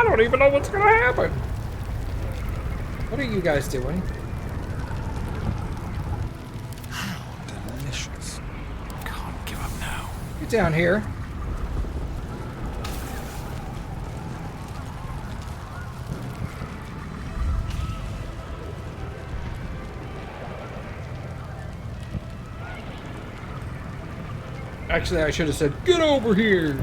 don't even know what's gonna happen. What are you guys doing? Delicious. Can't give up now. Get down here. Actually, I should have said, get over here.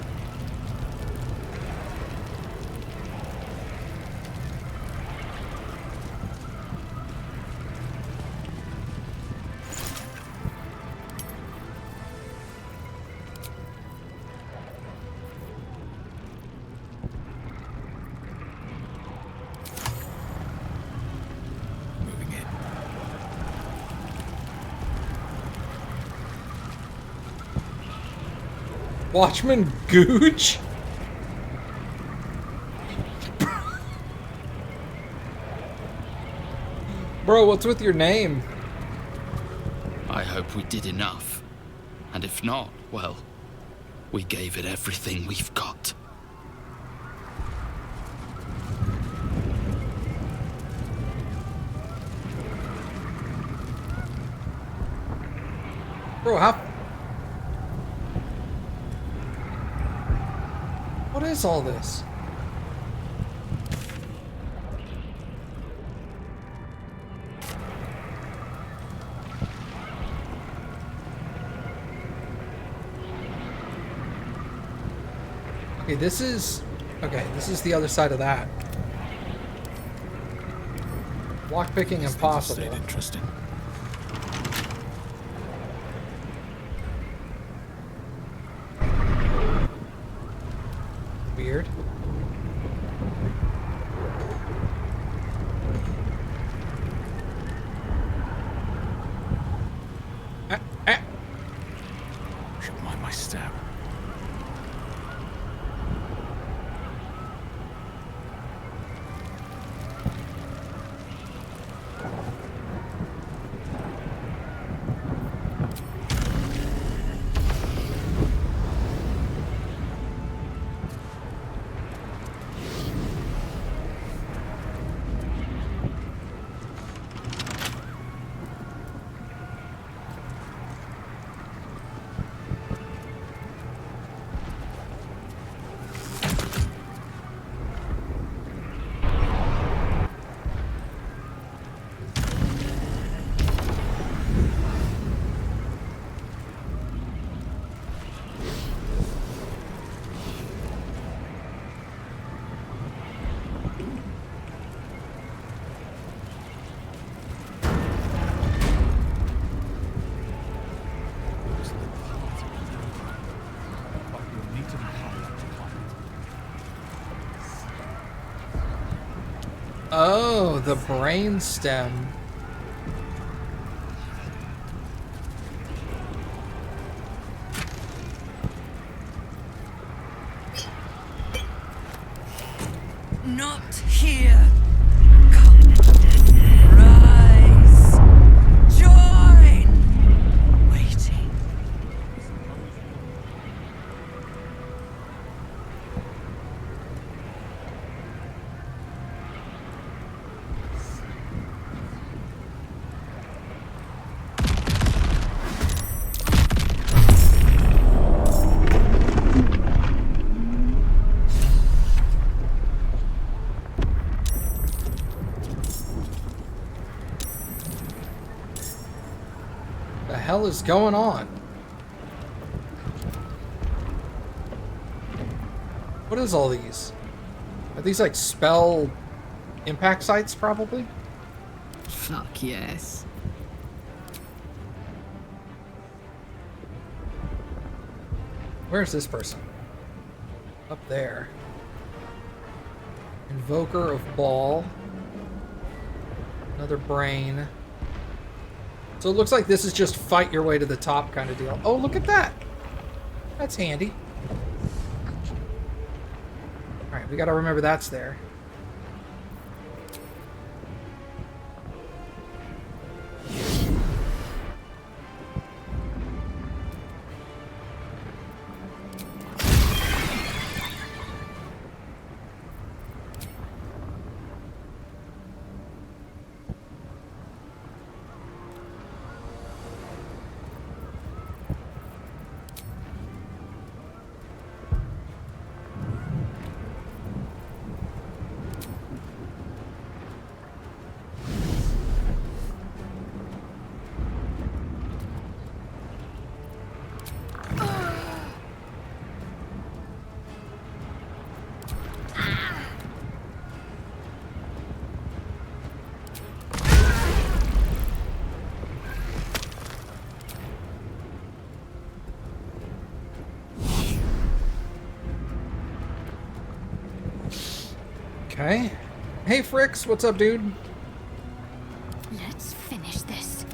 Watchman Gooch? Bro, what's with your name? I hope we did enough. And if not, well, we gave it everything we've got. Bro, how... What is all this? Okay, this is... Okay, this is the other side of that. Lockpicking impossible. Interesting. Weird. Should mind my step. Oh, the brain stem. Not here. Come. Rise. Join. Waiting. The hell is going on? What is all these? Are these like spell impact sites, probably? Fuck yes. Where's this person? Up there. Invoker of Ball. Another brain. So it looks like this is just fight your way to the top kind of deal. Oh, look at that. That's handy. Alright, we gotta remember that's there. Okay. Hey, Fricks, what's up, dude? Let's finish this.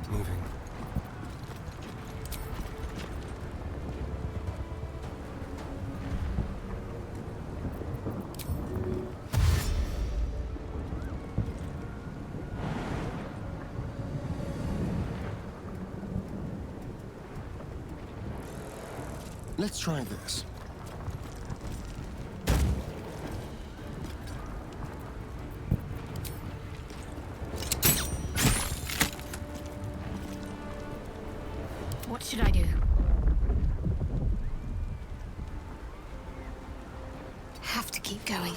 Moving. Let's try this. What should I do? Have to keep going.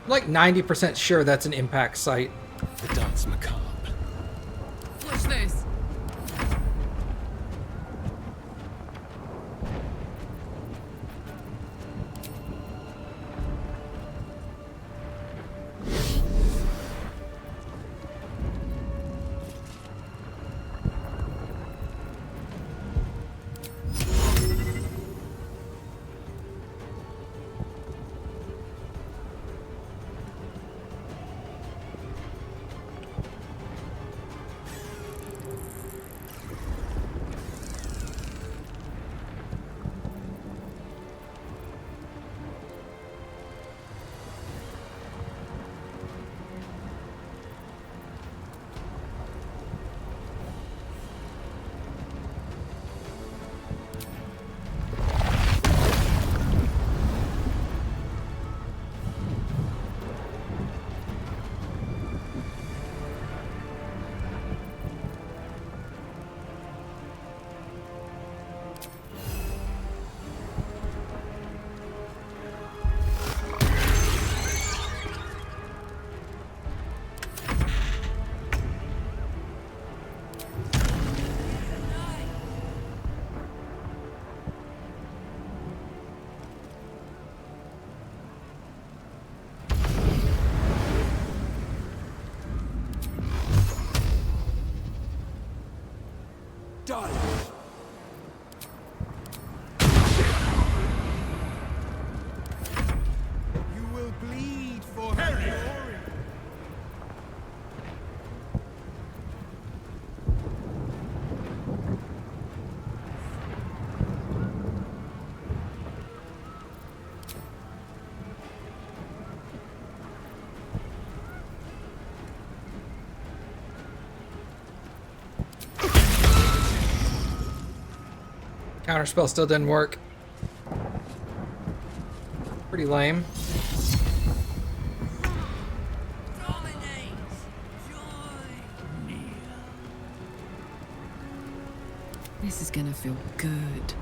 I'm like 90% sure that's an impact site. The dance macabre. Watch this. Done. You will bleed for her glory. Counterspell still didn't work. Pretty lame. Dominate! Joy! This is gonna feel good.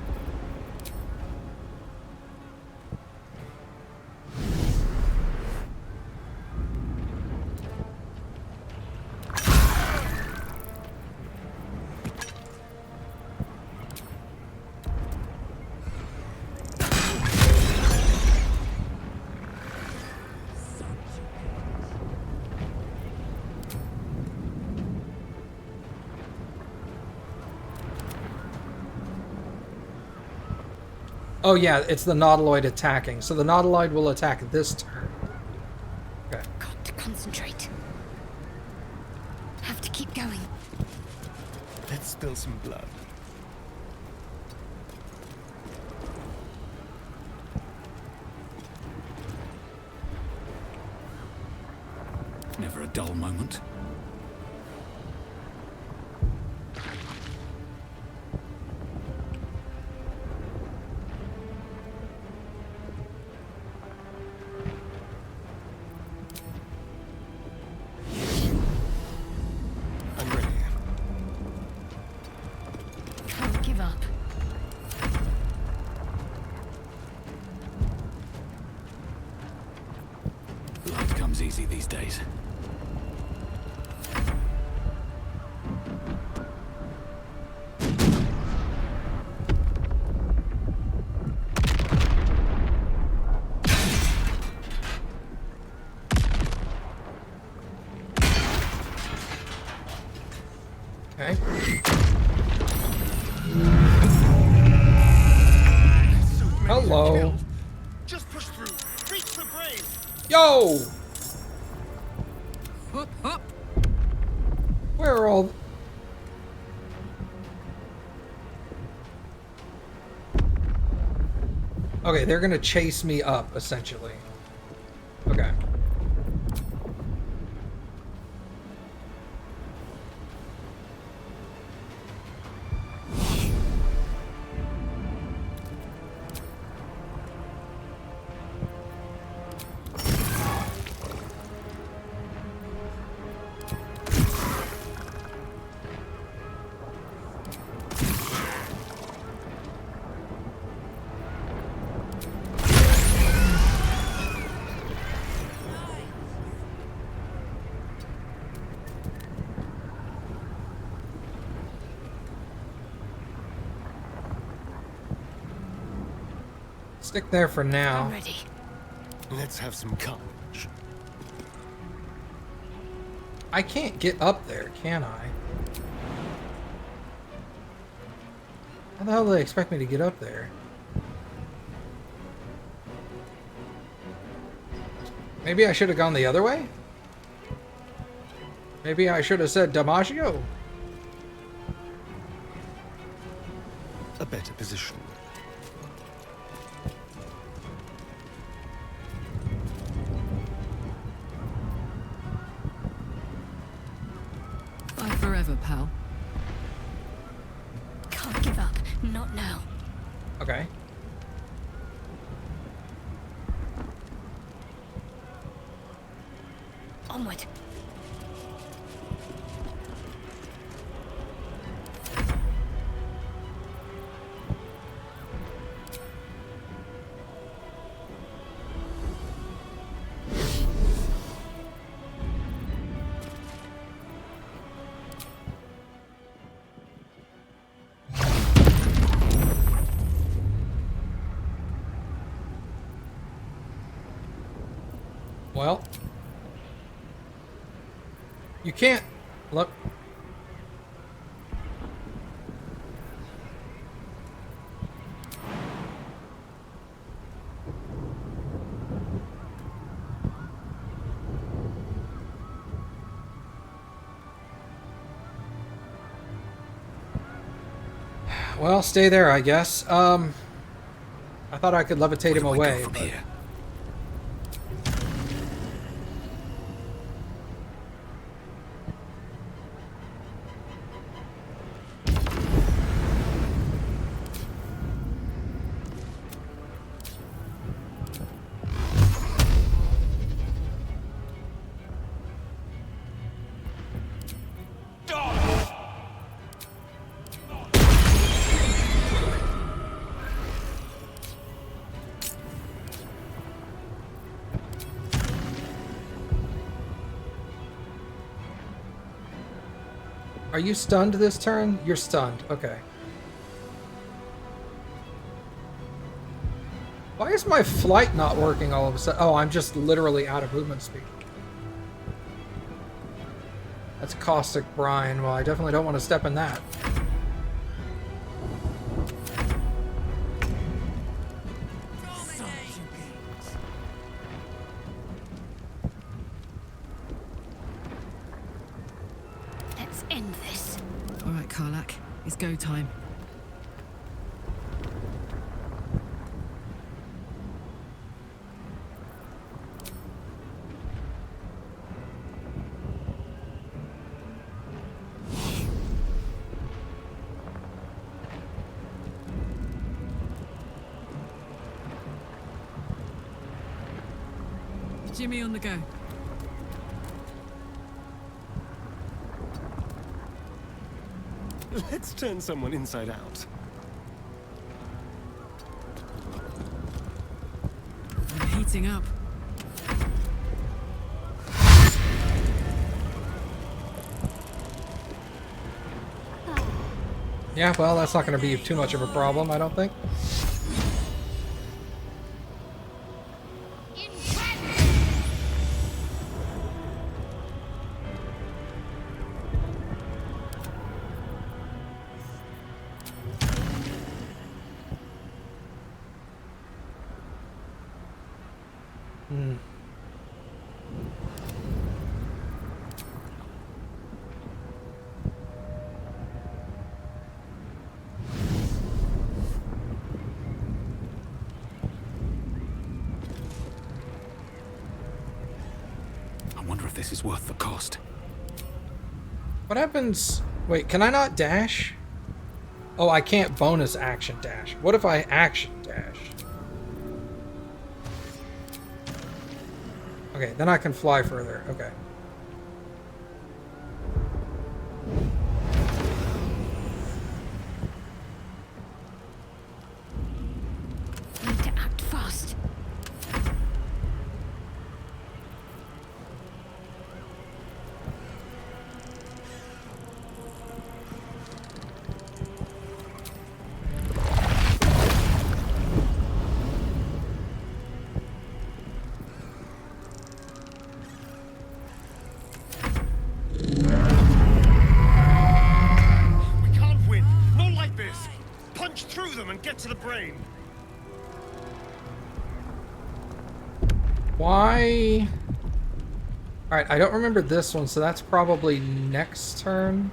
Oh yeah, it's the Nautiloid attacking. So the Nautiloid will attack this turn. Okay. Got to concentrate. Have to keep going. Let's spill some blood. Never a dull moment. I'm ready. Can't give up. easy these days. Okay. Hello. Just push through. Reach the brain. Yo! Hup, hup. Where are all... Okay, they're gonna chase me up, essentially. Okay. Stick there for now. I'm ready. Let's have some courage. I can't get up there, can I? How the hell do they expect me to get up there? Maybe I should have gone the other way? Maybe I should have said DiMaggio? A better position. Fight forever, pal. Can't give up. Not now. Okay. Onward. Well. You can't... Look. Well, stay there, I guess. I thought I could levitate him Where do I go away. from But... here? Are you stunned this turn? You're stunned. Okay. Why is my flight not working all of a sudden? Oh, I'm just literally out of movement speed. That's caustic brine. Well, I definitely don't want to step in that. Let's end this. All right, Karlak. It's go time. Jimmy on the go. Let's turn someone inside out. I'm heating up. Yeah, well, that's not going to be too much of a problem, I don't think. Hmm. I wonder if this is worth the cost. What happens... Wait, can I not dash? Oh, I can't bonus action dash. What if I action dash? Okay, then I can fly further. Okay. Need to act fast. We can't win. Not like this. Punch through them and get to the brain. Why? Alright, I don't remember this one, so that's probably next turn.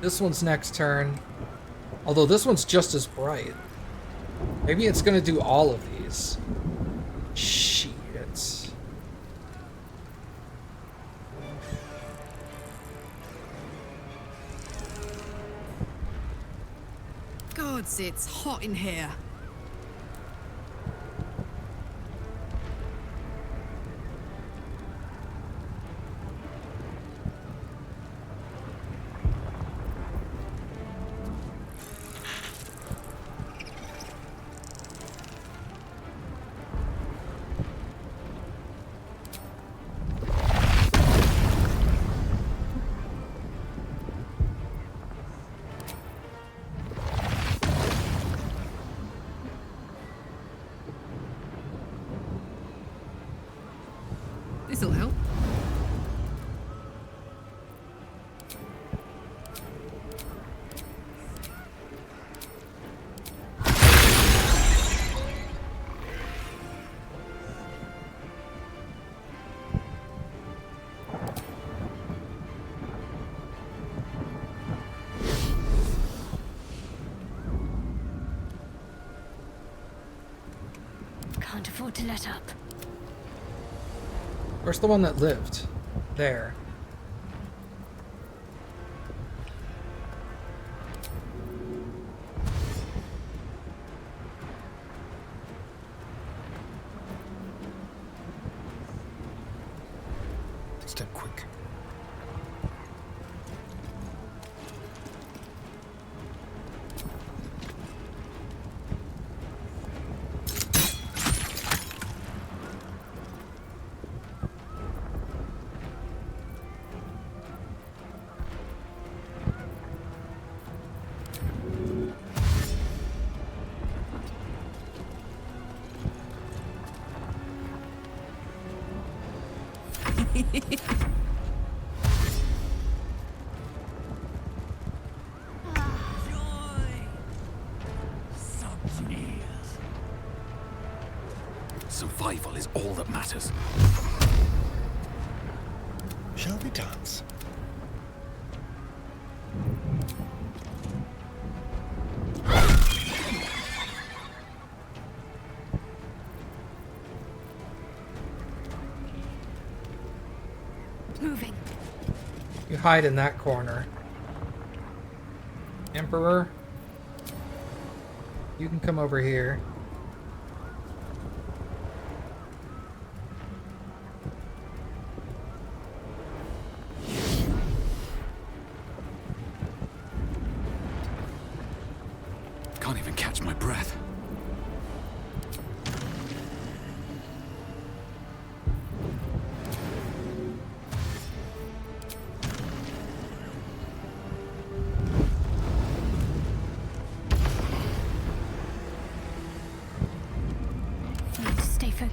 This one's next turn. Although this one's just as bright. Maybe it's gonna do all of these. Shit. Gods, it's hot in here. This'll help. Can't afford to let up. Where's the one that lived? There. Step quick. Joy! Subtle. Survival is all that matters. Shall we dance? Moving. You hide in that corner. Emperor, you can come over here. Can't even catch my breath.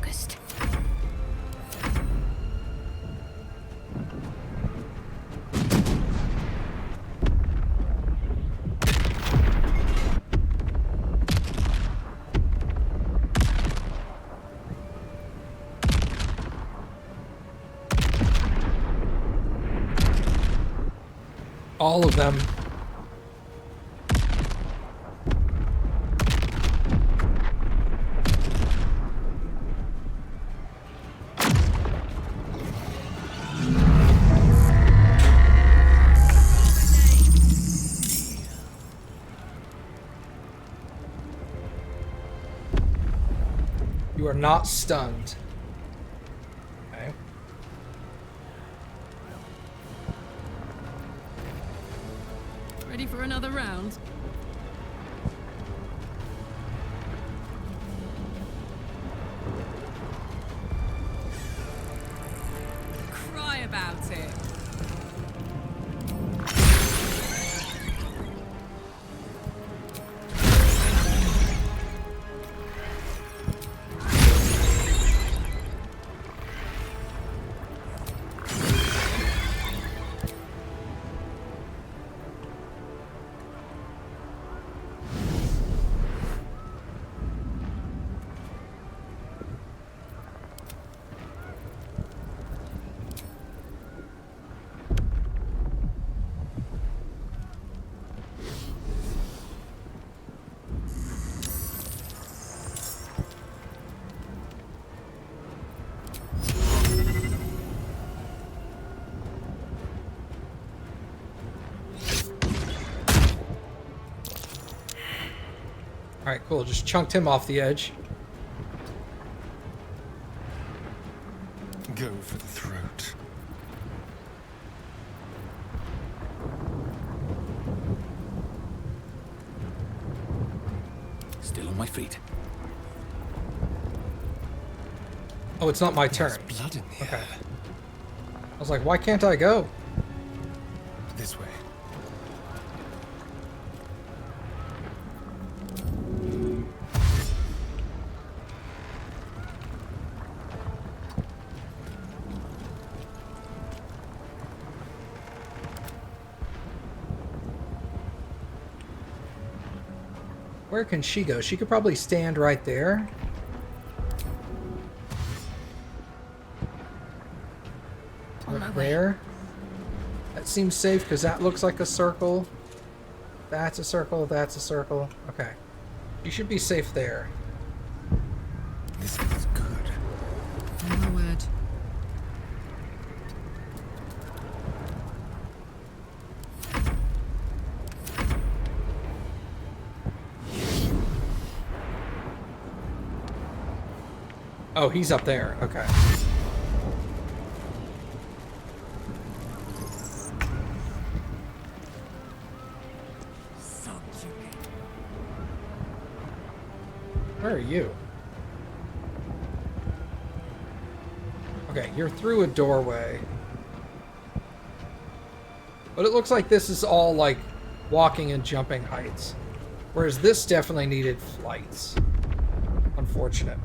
focused. All of them. You are not stunned. Okay. Ready for another round? Cry about it. Alright, cool. Just chunked him off the edge. Go for the throat. Still on my feet. Oh, it's not my turn. There's blood in the Okay. air. I was like, why can't I go? This way. Where can she go? She could probably stand right there. On my Right way. there. That seems safe because that looks like a circle. That's a circle. That's a circle. Okay. You should be safe there. This feels good. Oh my word. Oh, he's up there. Okay. Where are you? Okay, you're through a doorway. But it looks like this is all like walking and jumping heights. Whereas this definitely needed flights. Unfortunate.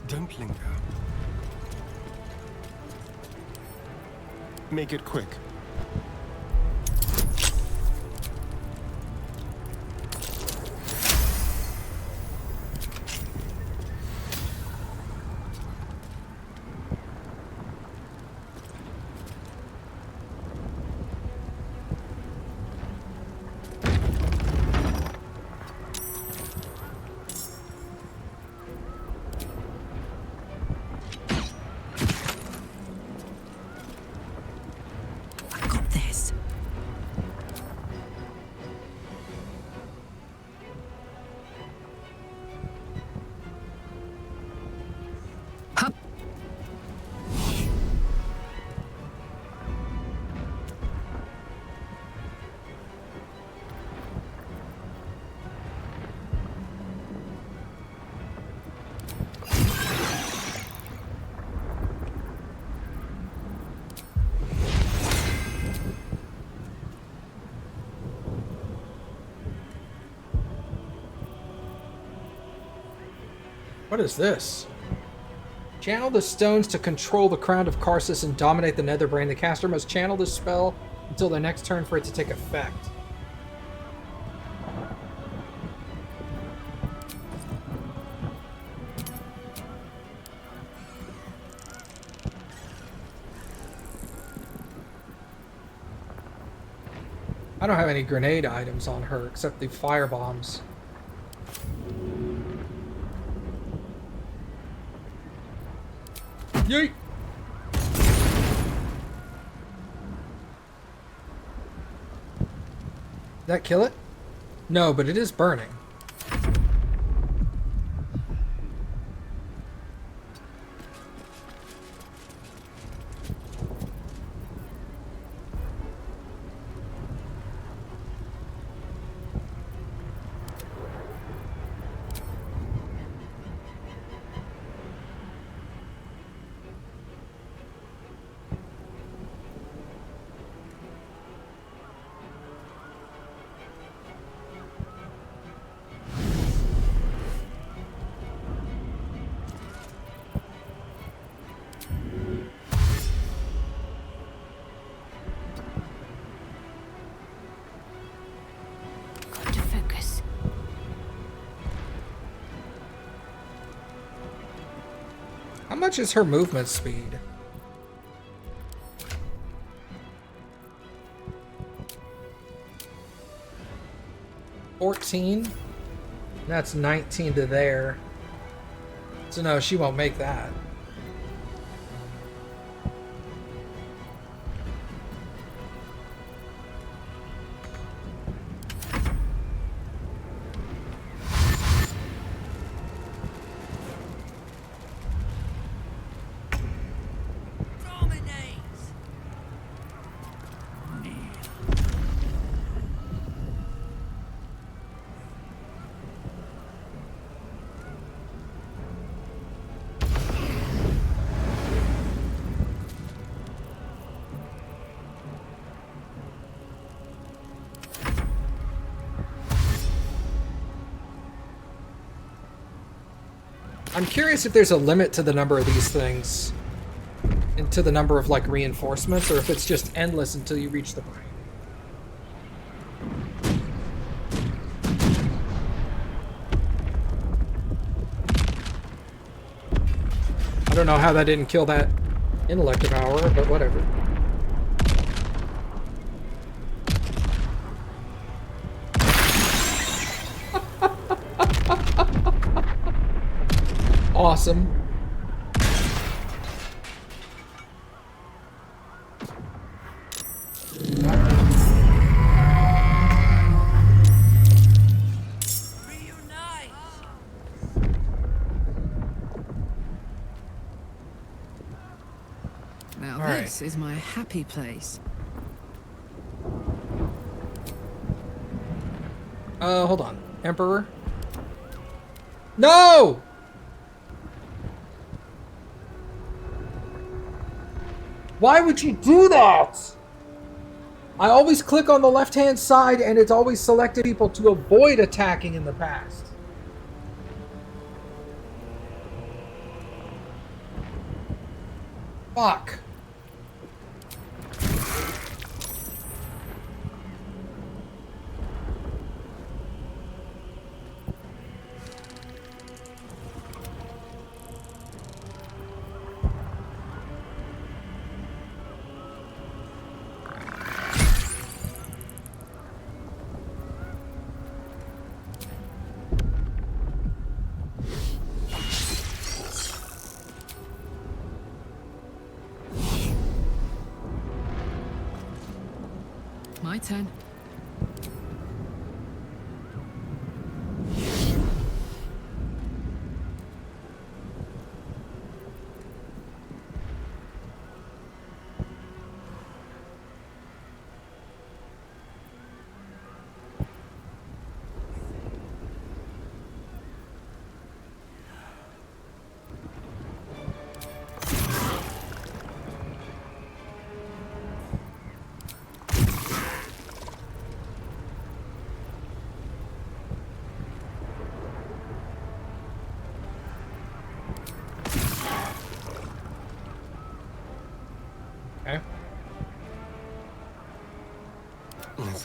Don't linger. Make it quick. What is this? Channel the stones to control the crown of Karsus and dominate the Netherbrain. The caster must channel this spell until their next turn for it to take effect. I don't have any grenade items on her except the fire bombs. Yeet! Did that kill it? No, but it is burning. Got to focus. How much is her movement speed? $14? That's 19 to there. So no, she won't make that. Dominate! I'm curious if there's a limit to the number of these things. And to the number of, like, reinforcements, or if it's just endless until you reach the point. I don't know how that didn't kill that intellect devourer, but whatever. Awesome. Reunite! Now All right. this is my happy place. Hold on. Emperor? No! Why would you do that? I always click on the left-hand side and it's always selected people to avoid attacking in the past. Fuck. My turn.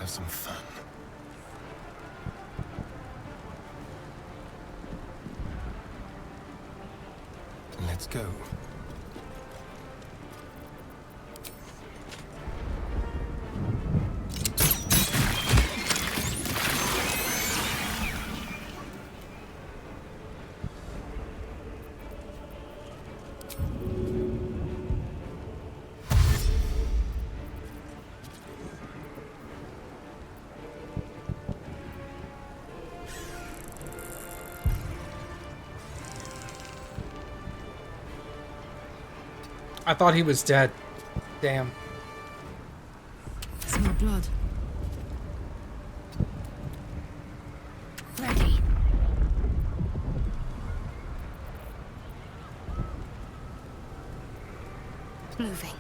have some fun. Let's go. I thought he was dead. Damn. Smell blood. Ready. Moving.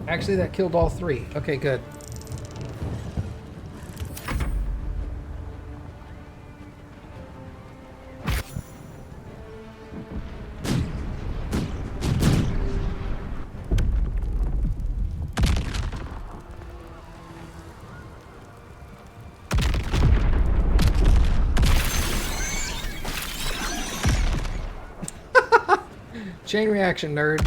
Actually, that killed all three. Okay, good. Chain reaction, nerd.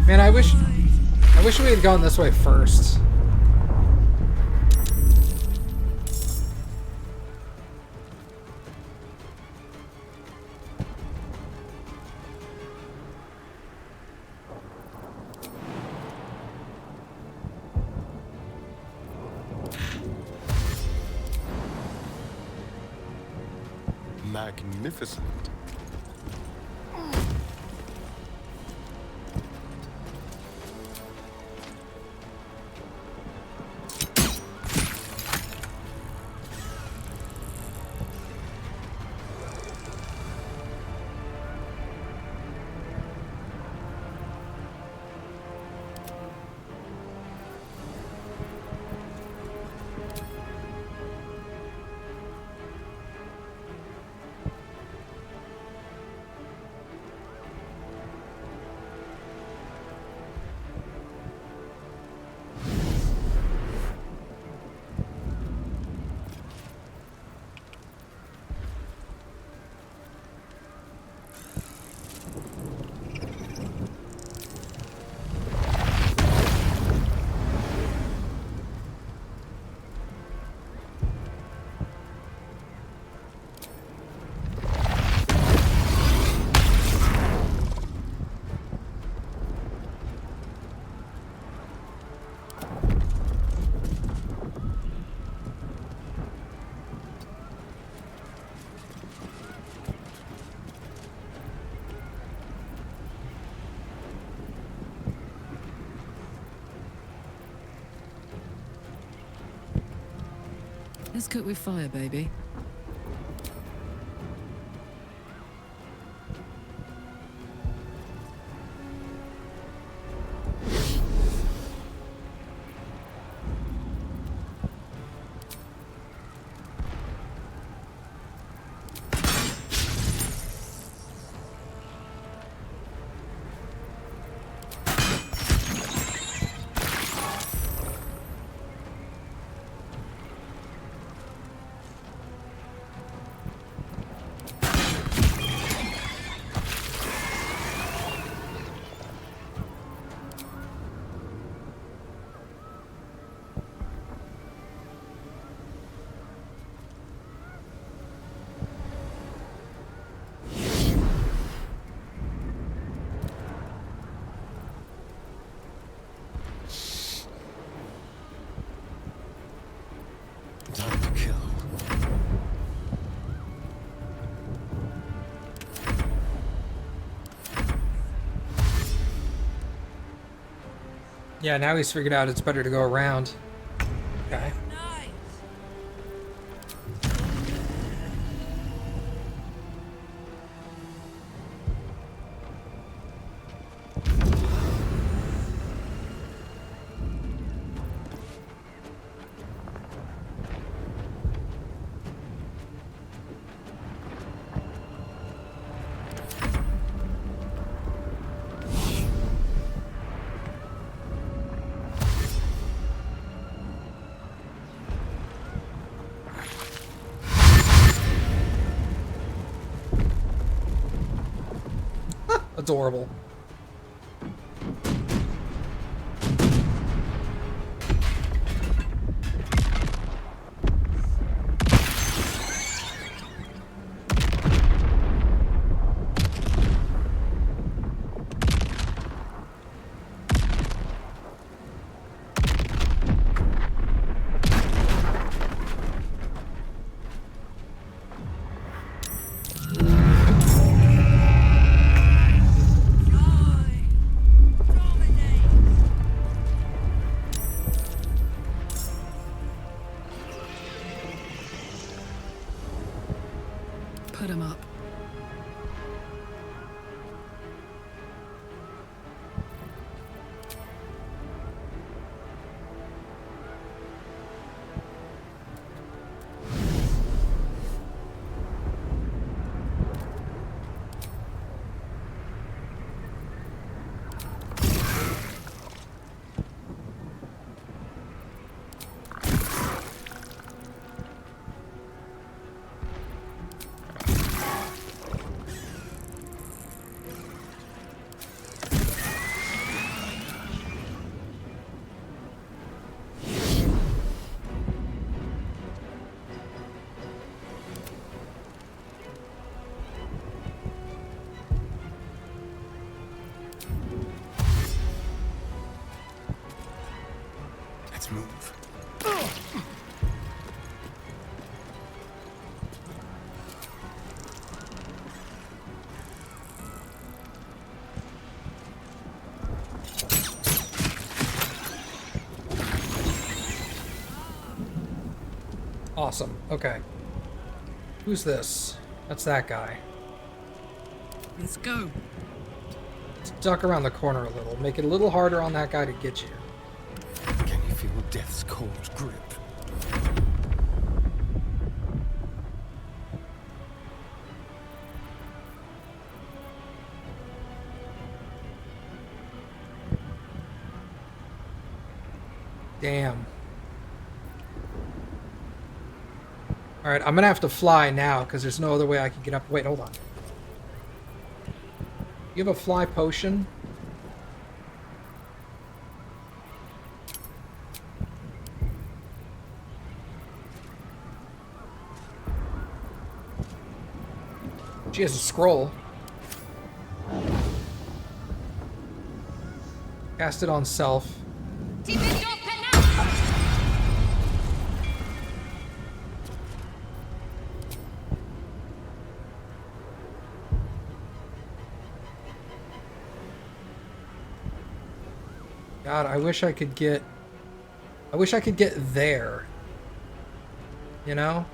Man, I wish we had gone this way first. Magnificent. Let's cook with fire, baby. Time to kill. Yeah, now he's figured out it's better to go around. Okay. Nice. Adorable. Joy. Dominate. Put him up. Let's move. Awesome. Okay. Who's this? That's that guy. Let's go. Let's duck around the corner a little. Make it a little harder on that guy to get you. Can you feel death's cold grip? Damn. Alright, I'm gonna have to fly now because there's no other way I can get up. Wait, hold on. You have a fly potion? She has a scroll. Cast it on self. God, I wish I could get there. You know?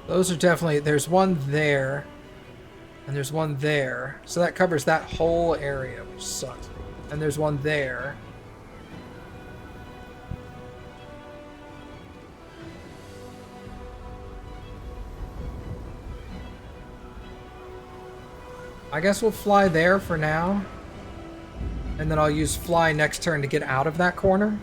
Those are definitely, there's one there, and there's one there. So that covers that whole area, which sucks. And there's one there. I guess we'll fly there for now. And then I'll use fly next turn to get out of that corner.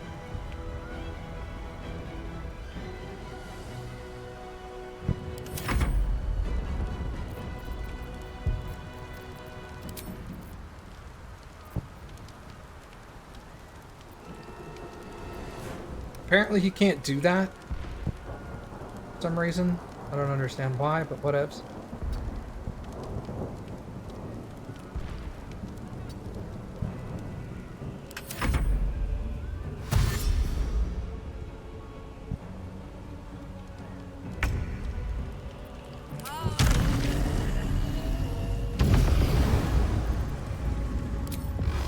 Apparently he can't do that. For some reason. I don't understand why, but whatevs.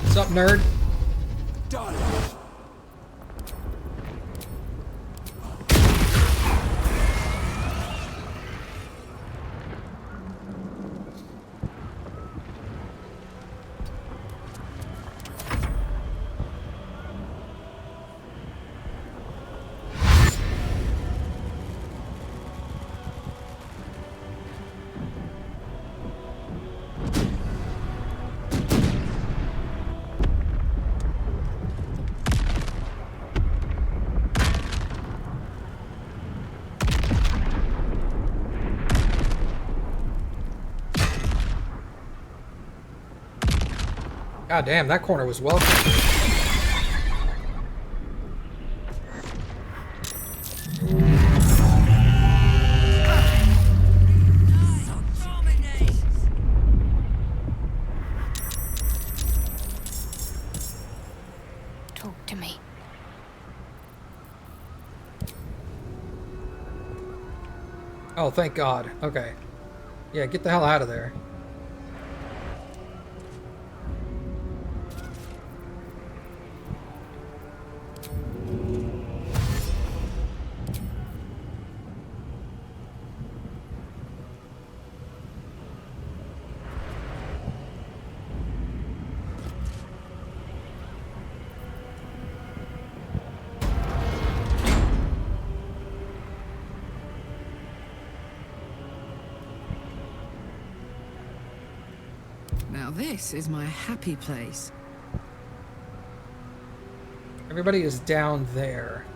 What's up, nerd? Done. God damn, that corner was welcome. Dominate! Talk to me. Oh, thank God. Okay. Yeah, get the hell out of there. Now this is my happy place. Everybody is down there.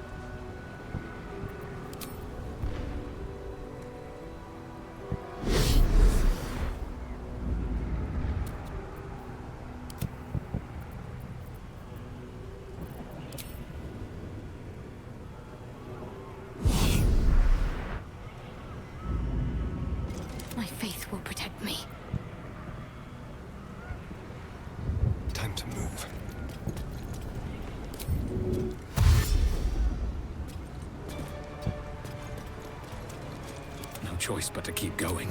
My faith will protect me. Time to move. No choice but to keep going.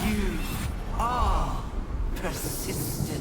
You are persistent.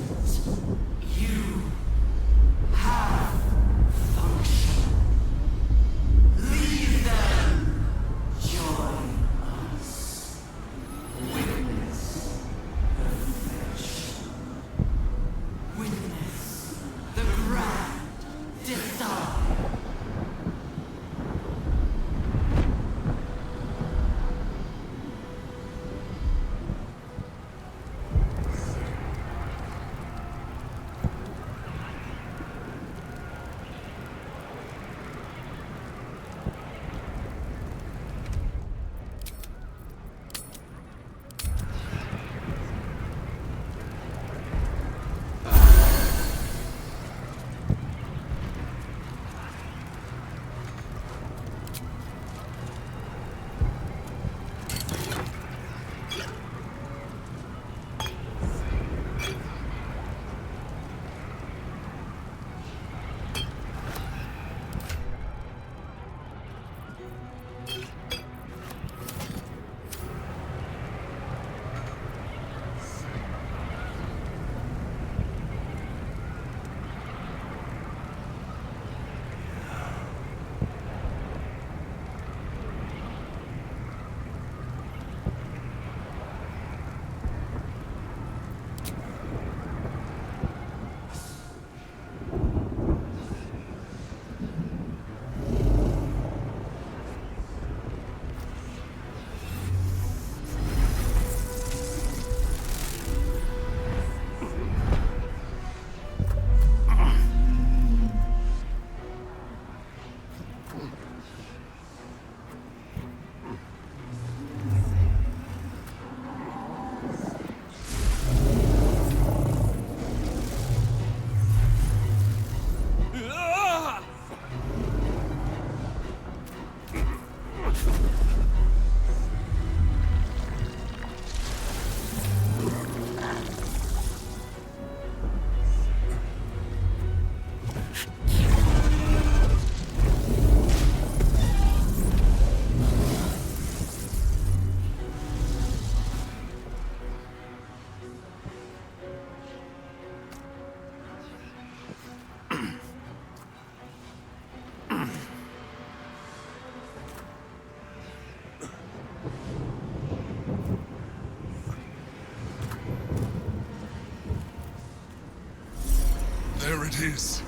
it is.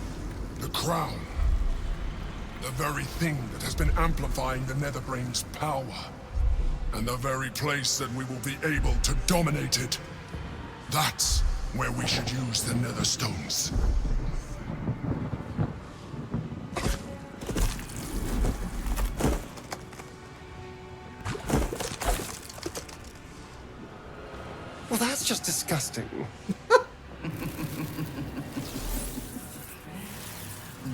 The crown. The very thing that has been amplifying the Netherbrain's power. And the very place that we will be able to dominate it. That's where we should use the Nether Stones. Well, that's just disgusting.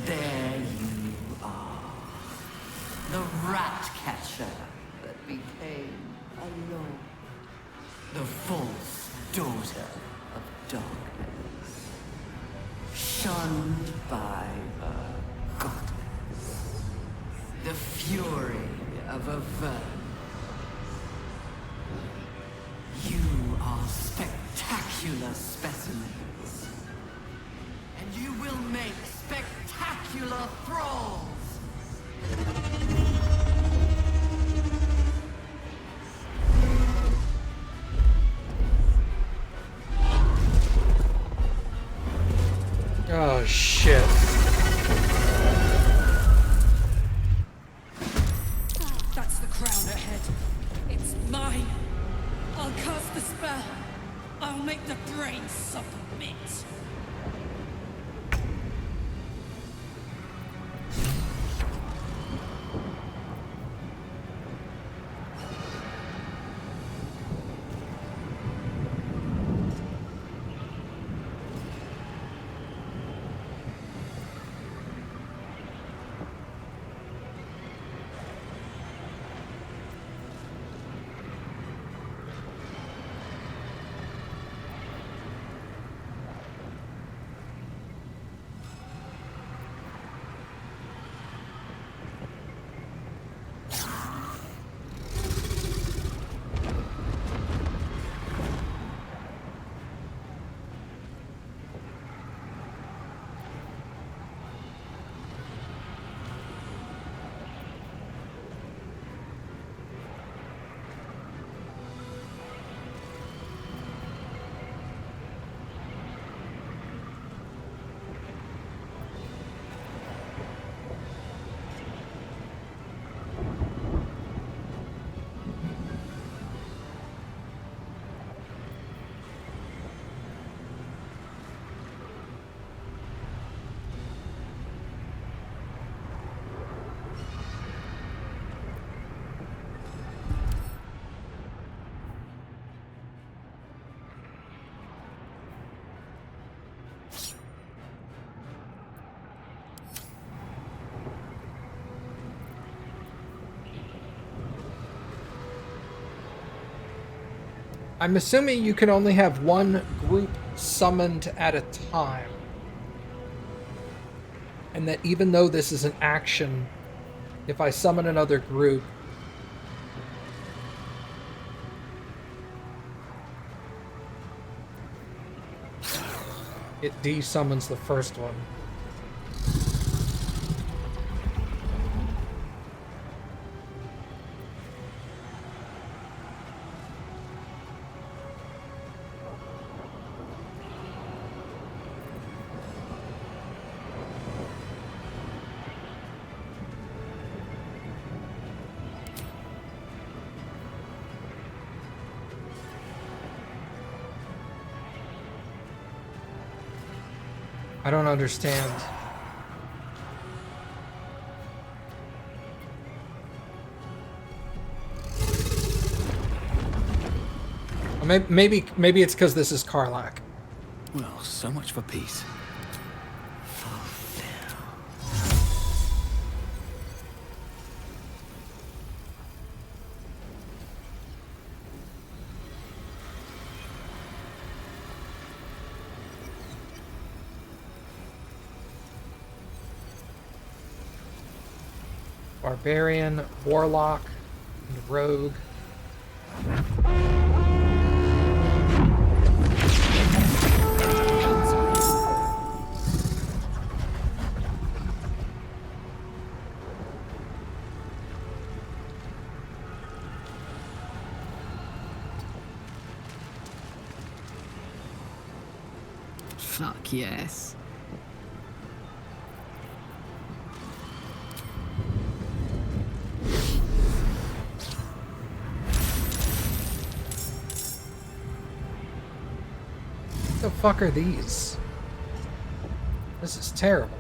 There you are. The rat catcher that became alone. The false daughter of darkness. Shunned by a goddess. The fury of a vermin. You are spectacular specimens. And you will make spectacular thralls! Oh, shit. That's the crown ahead. It's mine. I'll cast the spell. I'll make the brain submit. I'm assuming you can only have one group summoned at a time. And that even though this is an action, if I summon another group, it de-summons the first one. I don't understand. Maybe it's because this is Karlach. Well, so much for peace. Barbarian, Warlock, and Rogue. Fuck yes. the fuck are these? This is terrible.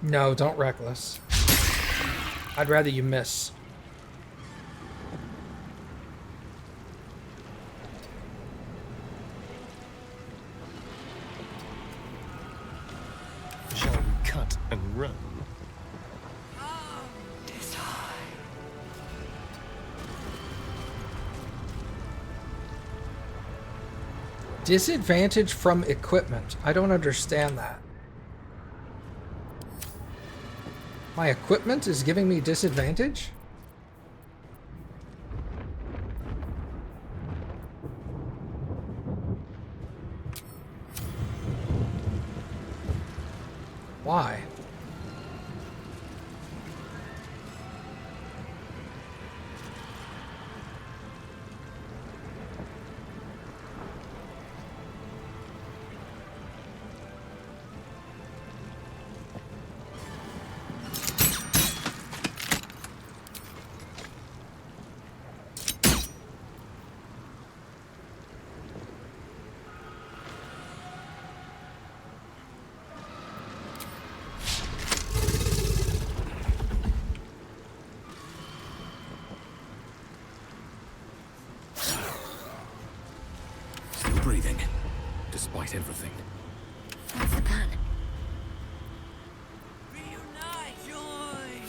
No, don't reckless. I'd rather you miss. Shall we cut and run? Disadvantage from equipment. I don't understand that. My equipment is giving me disadvantage? Why? Breathing, despite everything. That's the plan. Reunite, join!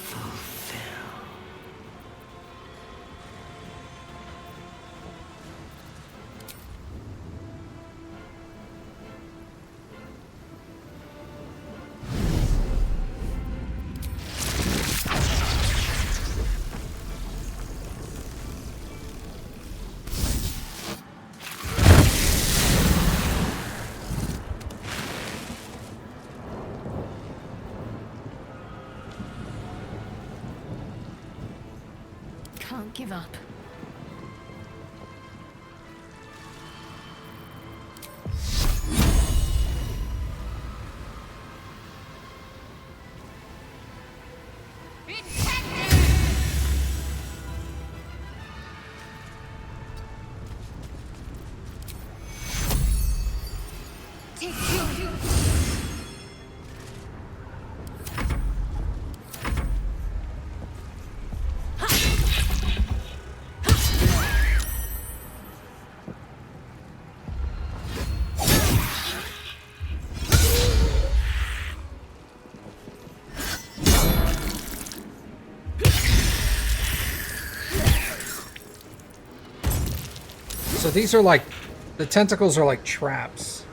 Can't give up. So these are like, the tentacles are like traps.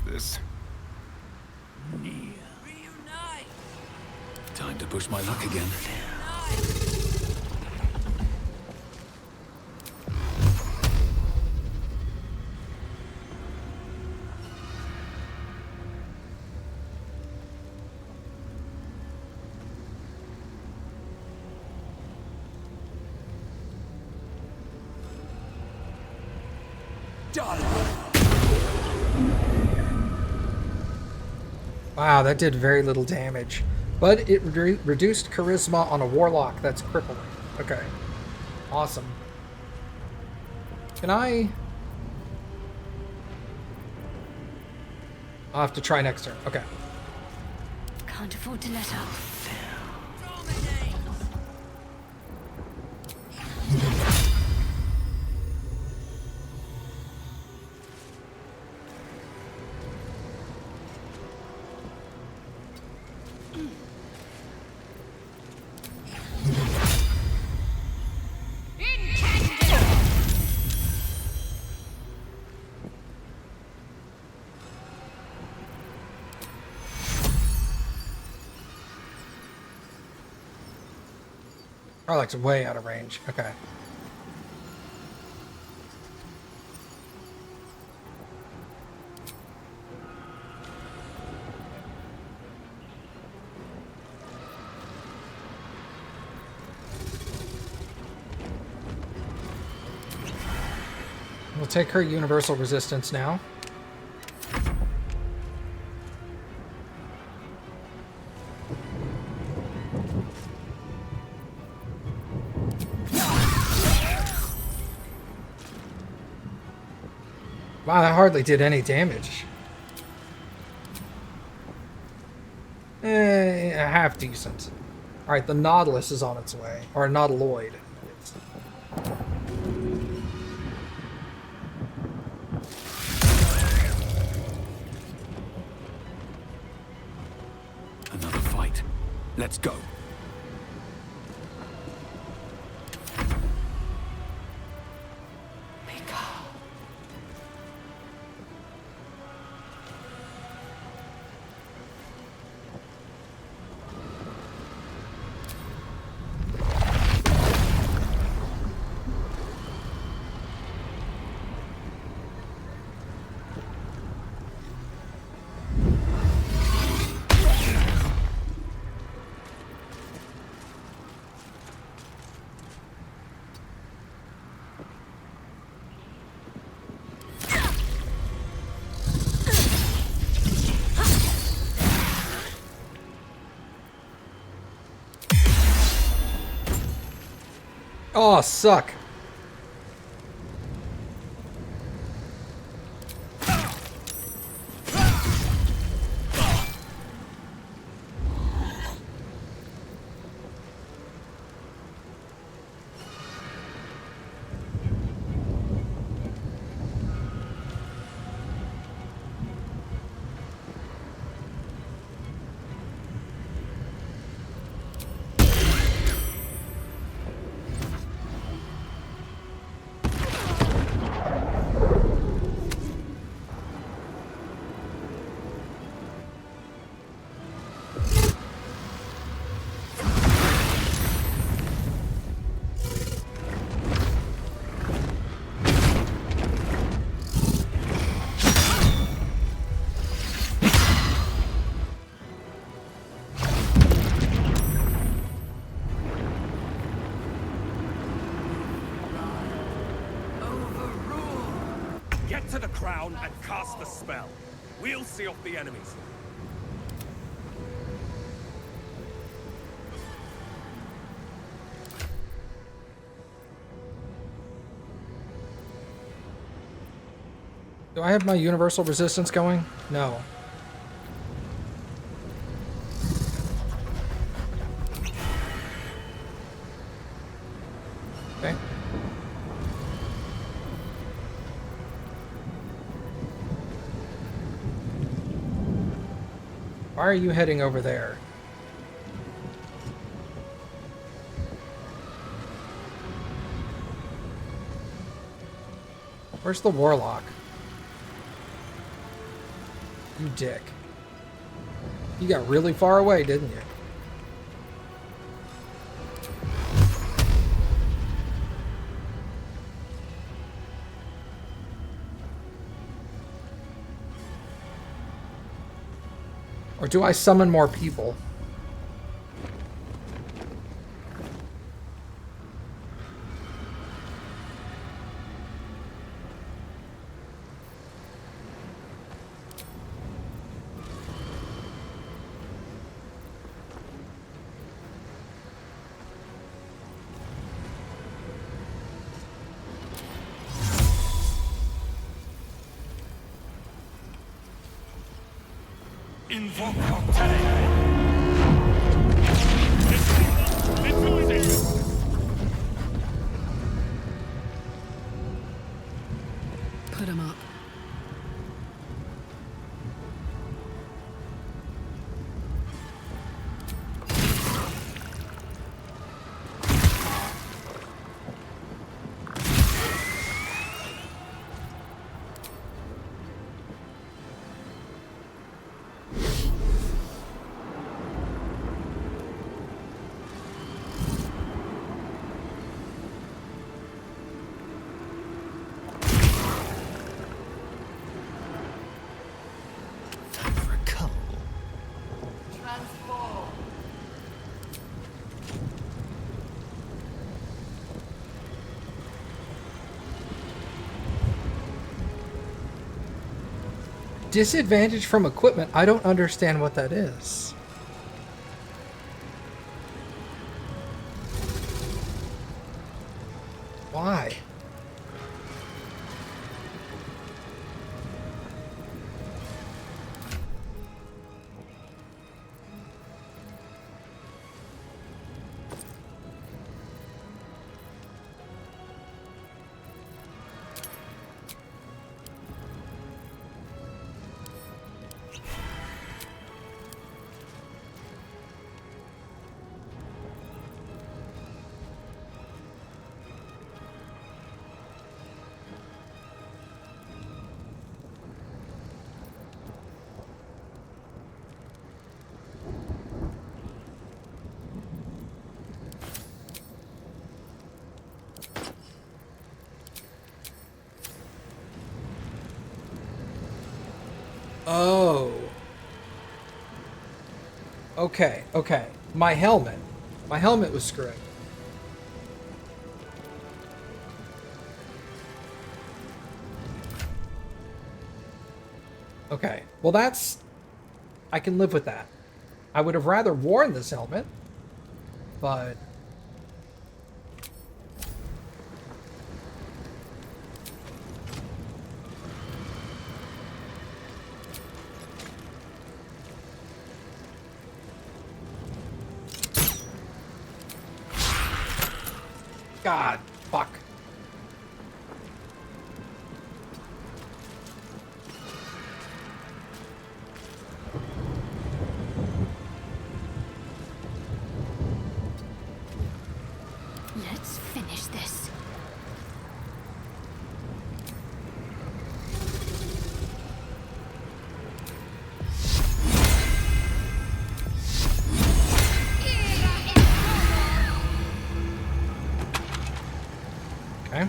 This. Reunite! Time to push my luck again. Wow, that did very little damage. But it reduced charisma on a warlock that's crippling. Okay. Awesome. Can I... I'll have to try next turn. Okay. Can't afford to let up. Dominate! Karlach's way out of range. Okay. We'll take her universal resistance now. Wow, that hardly did any damage. Half decent. Alright, the Nautilus is on its way. Or a Nautiloid. Another fight. Let's go. Oh, suck. Get to the crown and cast the spell. We'll see off the enemies. Do I have my universal resistance going? No. Okay. Why are you heading over there? Where's the warlock? You dick. You got really far away, didn't you? Or do I summon more people? Invoke Octane. Put him up. Disadvantage from equipment? I don't understand what that is. Why? Oh. Okay, okay. My helmet. My helmet was screwed. Okay. Well, that's... I can live with that. I would have rather worn this helmet, but... God, fuck. Let's finish this. Okay.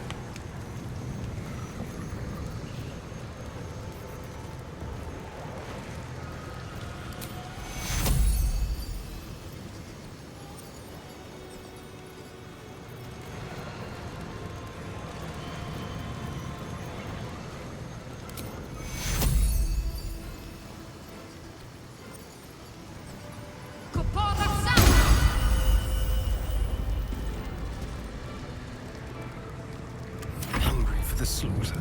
the slaughter.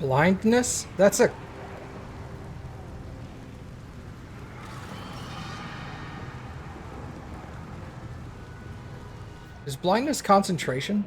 Blindness? That's a... Is blindness concentration?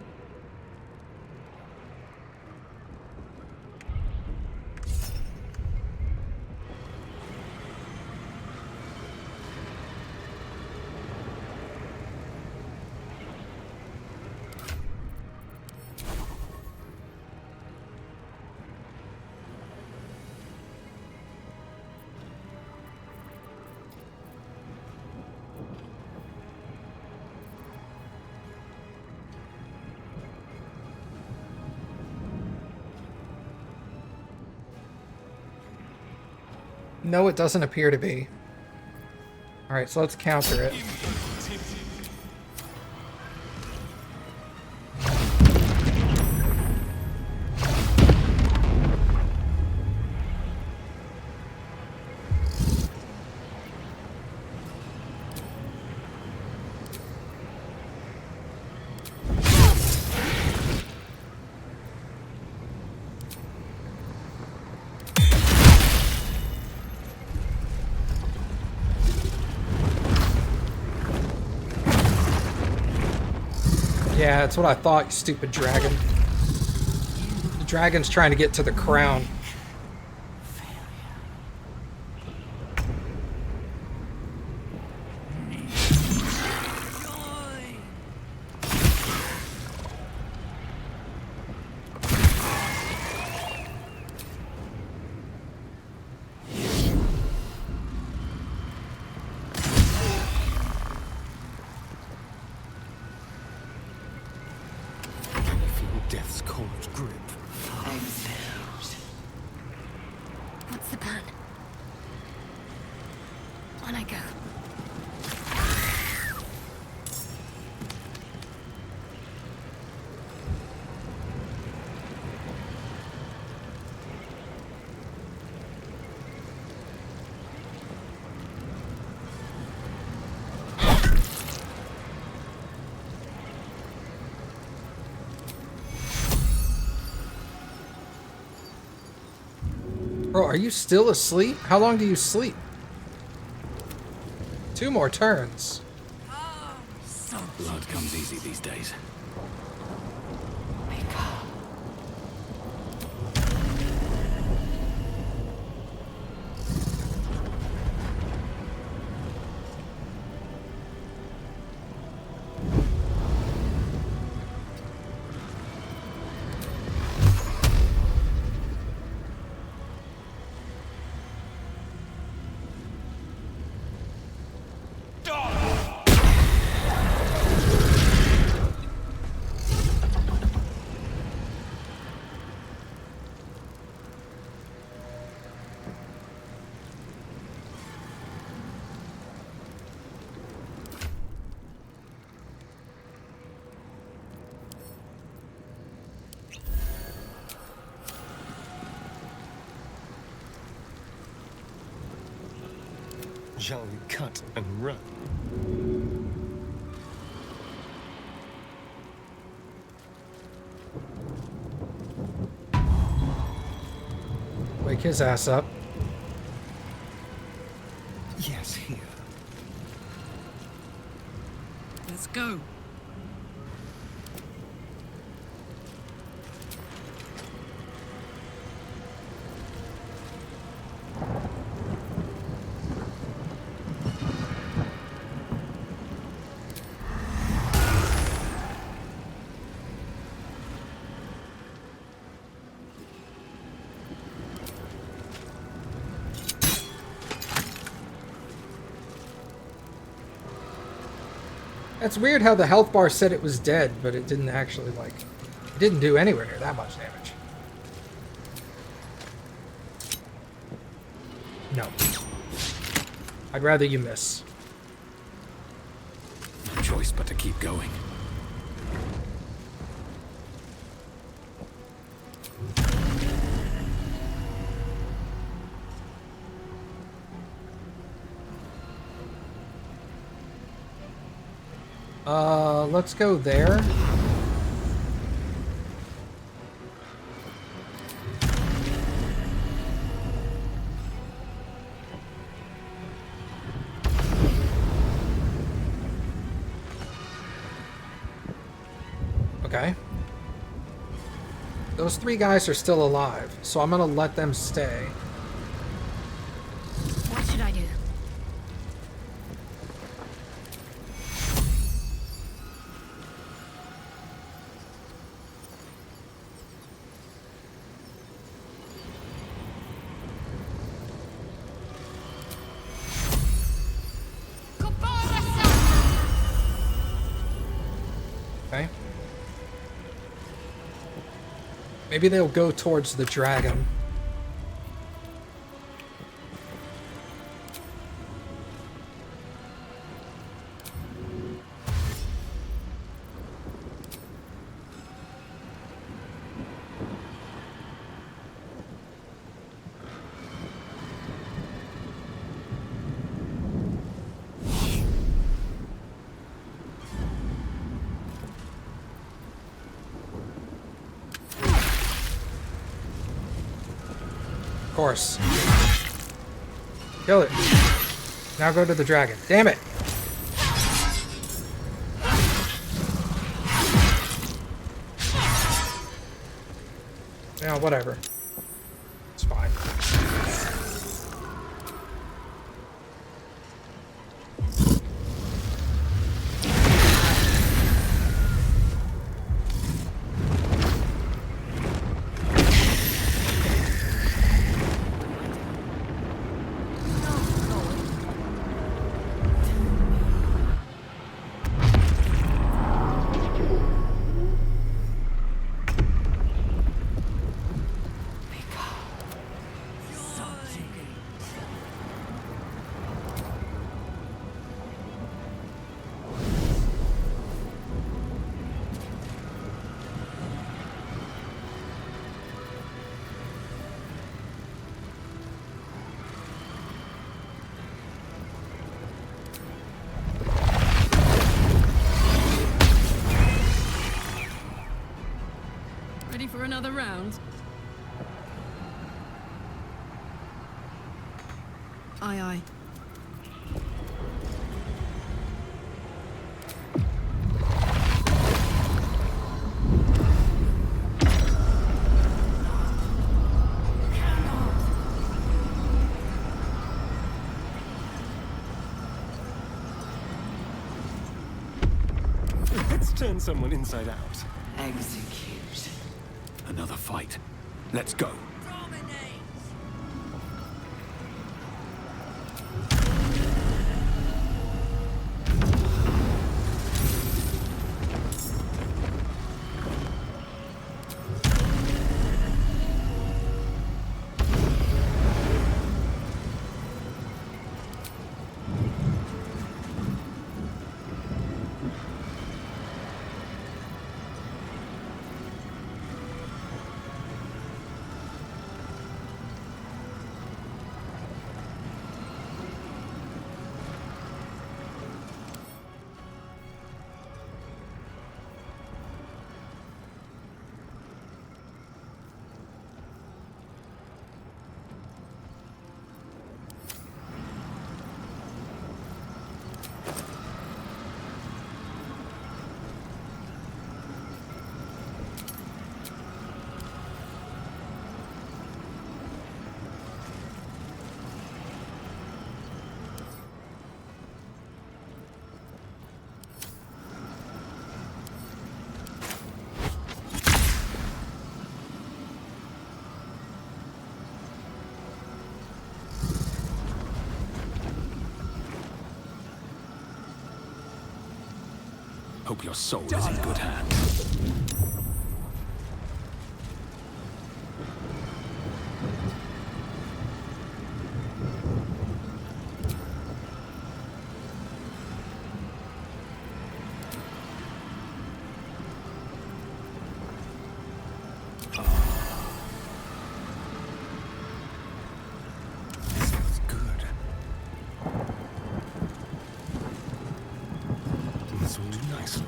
No, it doesn't appear to be. Alright, so let's counter it. Yeah, that's what I thought, you stupid dragon. The dragon's trying to get to the crown. Death's cold grip. What's the plan? On I go. Bro, are you still asleep? How long do you sleep? 2 more turns. Blood comes easy these days. Shall we cut and run? Wake his ass up. Yes, here. Let's go. That's weird how the health bar said it was dead, but it didn't actually, like... It didn't do anywhere near that much damage. No. I'd rather you miss. No choice but to keep going. Let's go there. Okay. Those three guys are still alive, so I'm gonna let them stay. What should I do? Okay. Maybe they'll go towards the dragon. Of course. Kill it. Now go to the dragon. Damn it! Yeah, whatever. It's fine. Ready for another round? Aye, aye. Let's turn someone inside out. Execute. Another fight. Let's go. Dominate! Hope your soul is in good hands. Smells good. This will do nicely.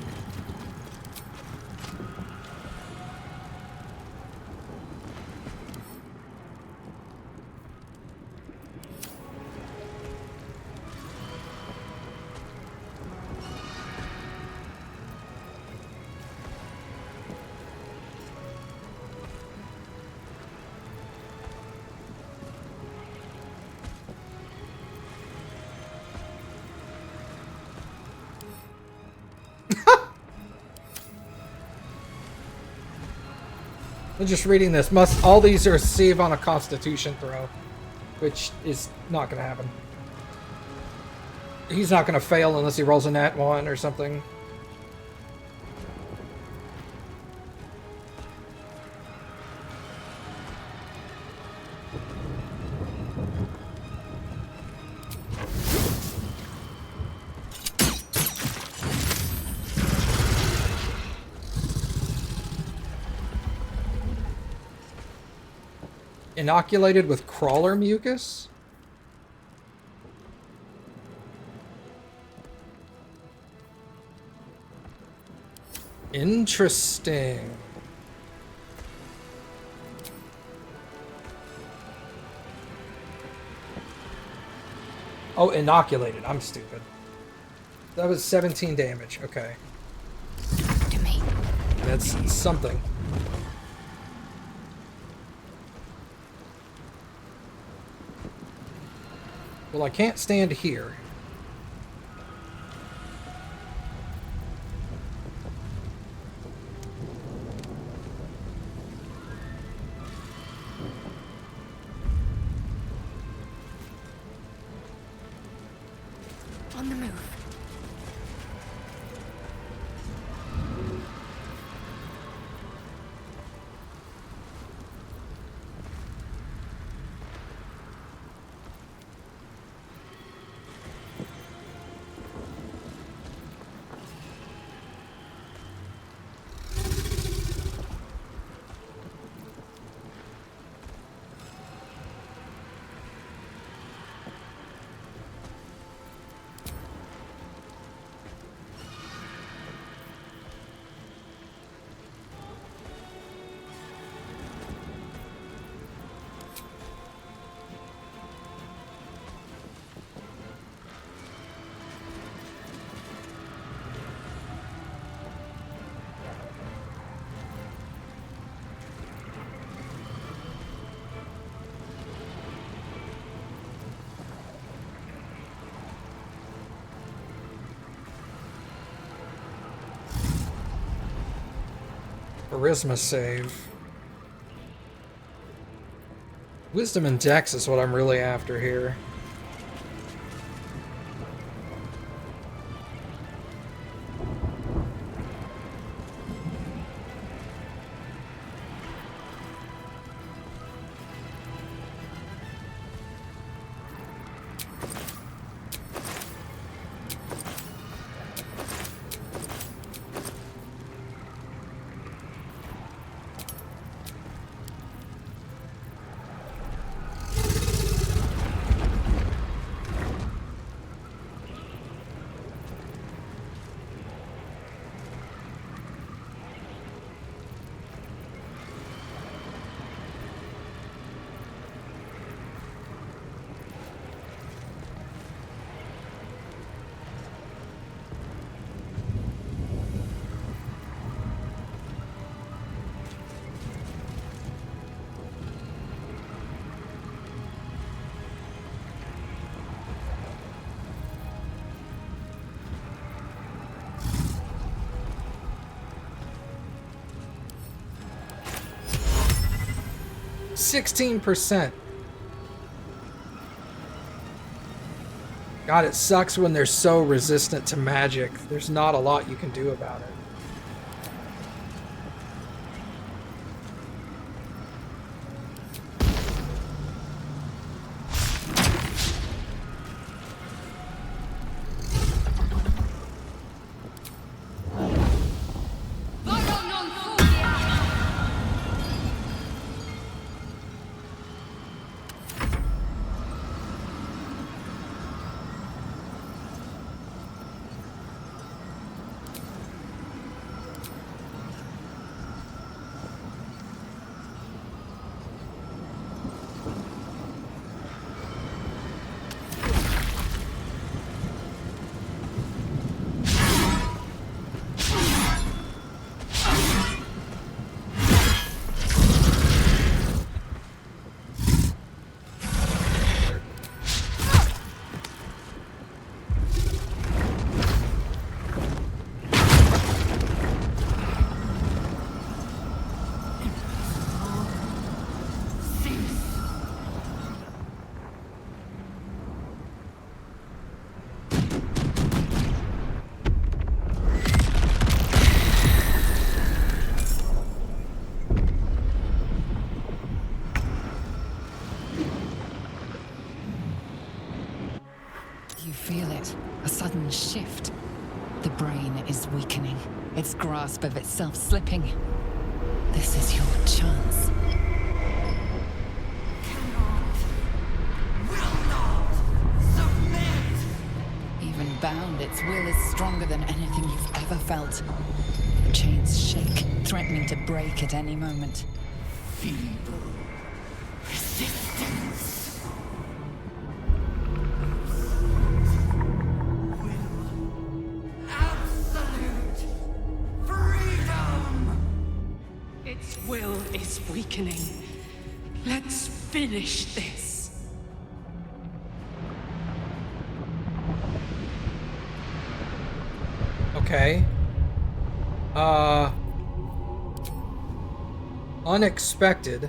I'm just reading this. All these are save on a Constitution throw, which is not going to happen. He's not going to fail unless he rolls a nat 1 or something. Inoculated with crawler mucus? Interesting. Oh, inoculated. I'm stupid. That was 17 damage. Okay. To me. That's something. Well, I can't stand here. On the move. Charisma save. Wisdom and Dex is what I'm really after here. %. God, it sucks when they're so resistant to magic. There's not a lot you can do about it. You feel it. A sudden shift. The brain is weakening. Its grasp of itself slipping. This is your chance. Even bound, its will is stronger than anything you've ever felt. The chains shake, threatening to break at any moment. Feeble resistance. Absolute freedom! Its will is weakening. Let's finish this. Okay. Unexpected.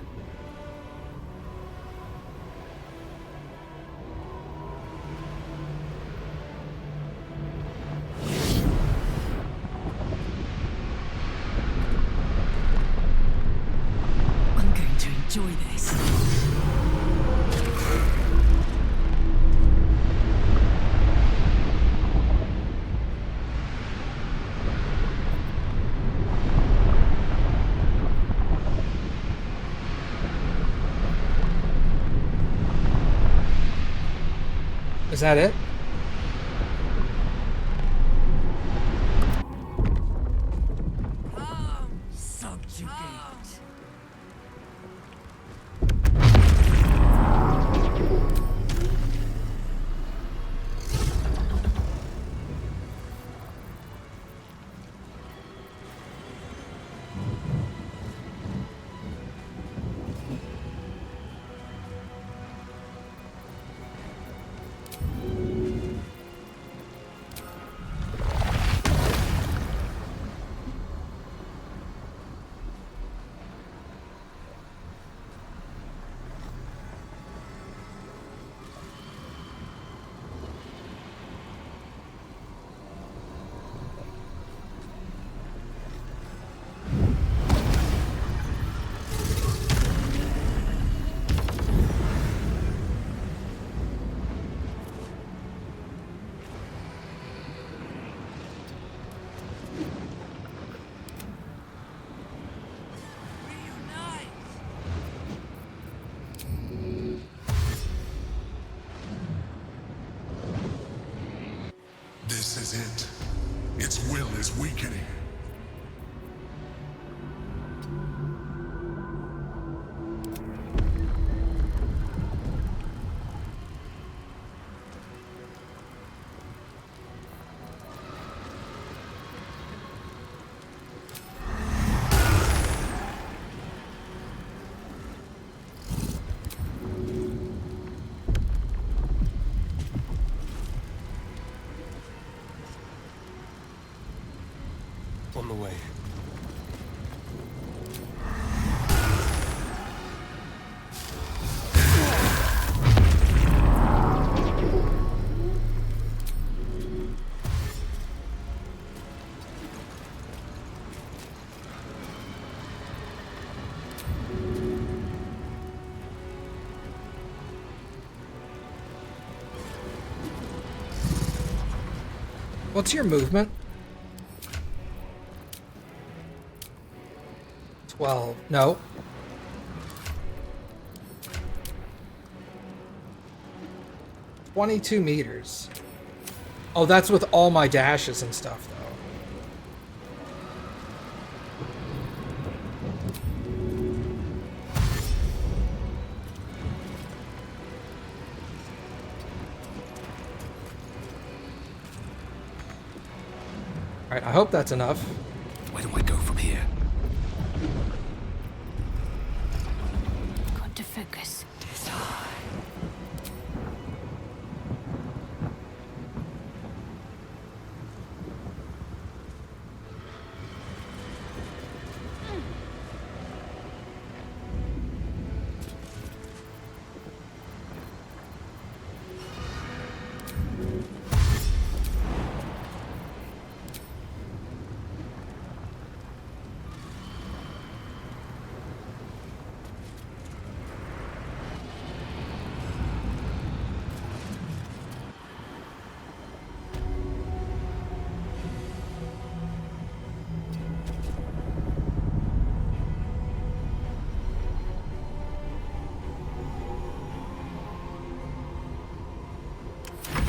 I'm going to enjoy this. Is that it? Subjugate. This is it. Its will is weakening. On the way. What's your movement? 12. No. $22 meters. Oh, that's with all my dashes and stuff, though. Alright, I hope that's enough. Where do I go from here? Got to focus.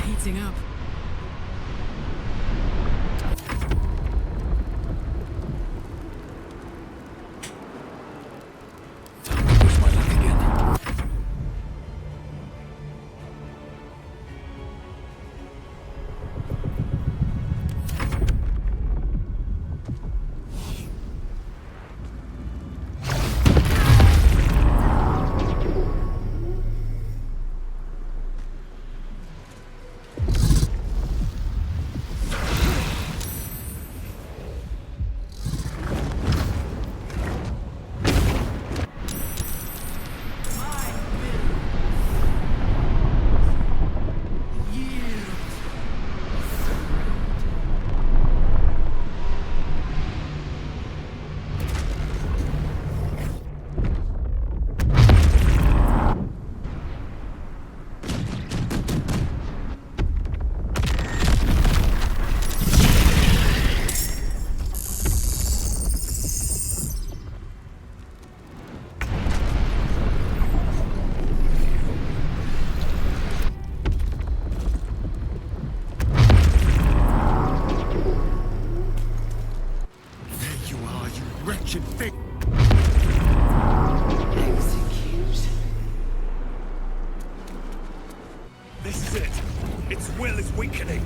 Heating up. Push my luck again. Wretched thing! Execute. This is it! Its will is weakening!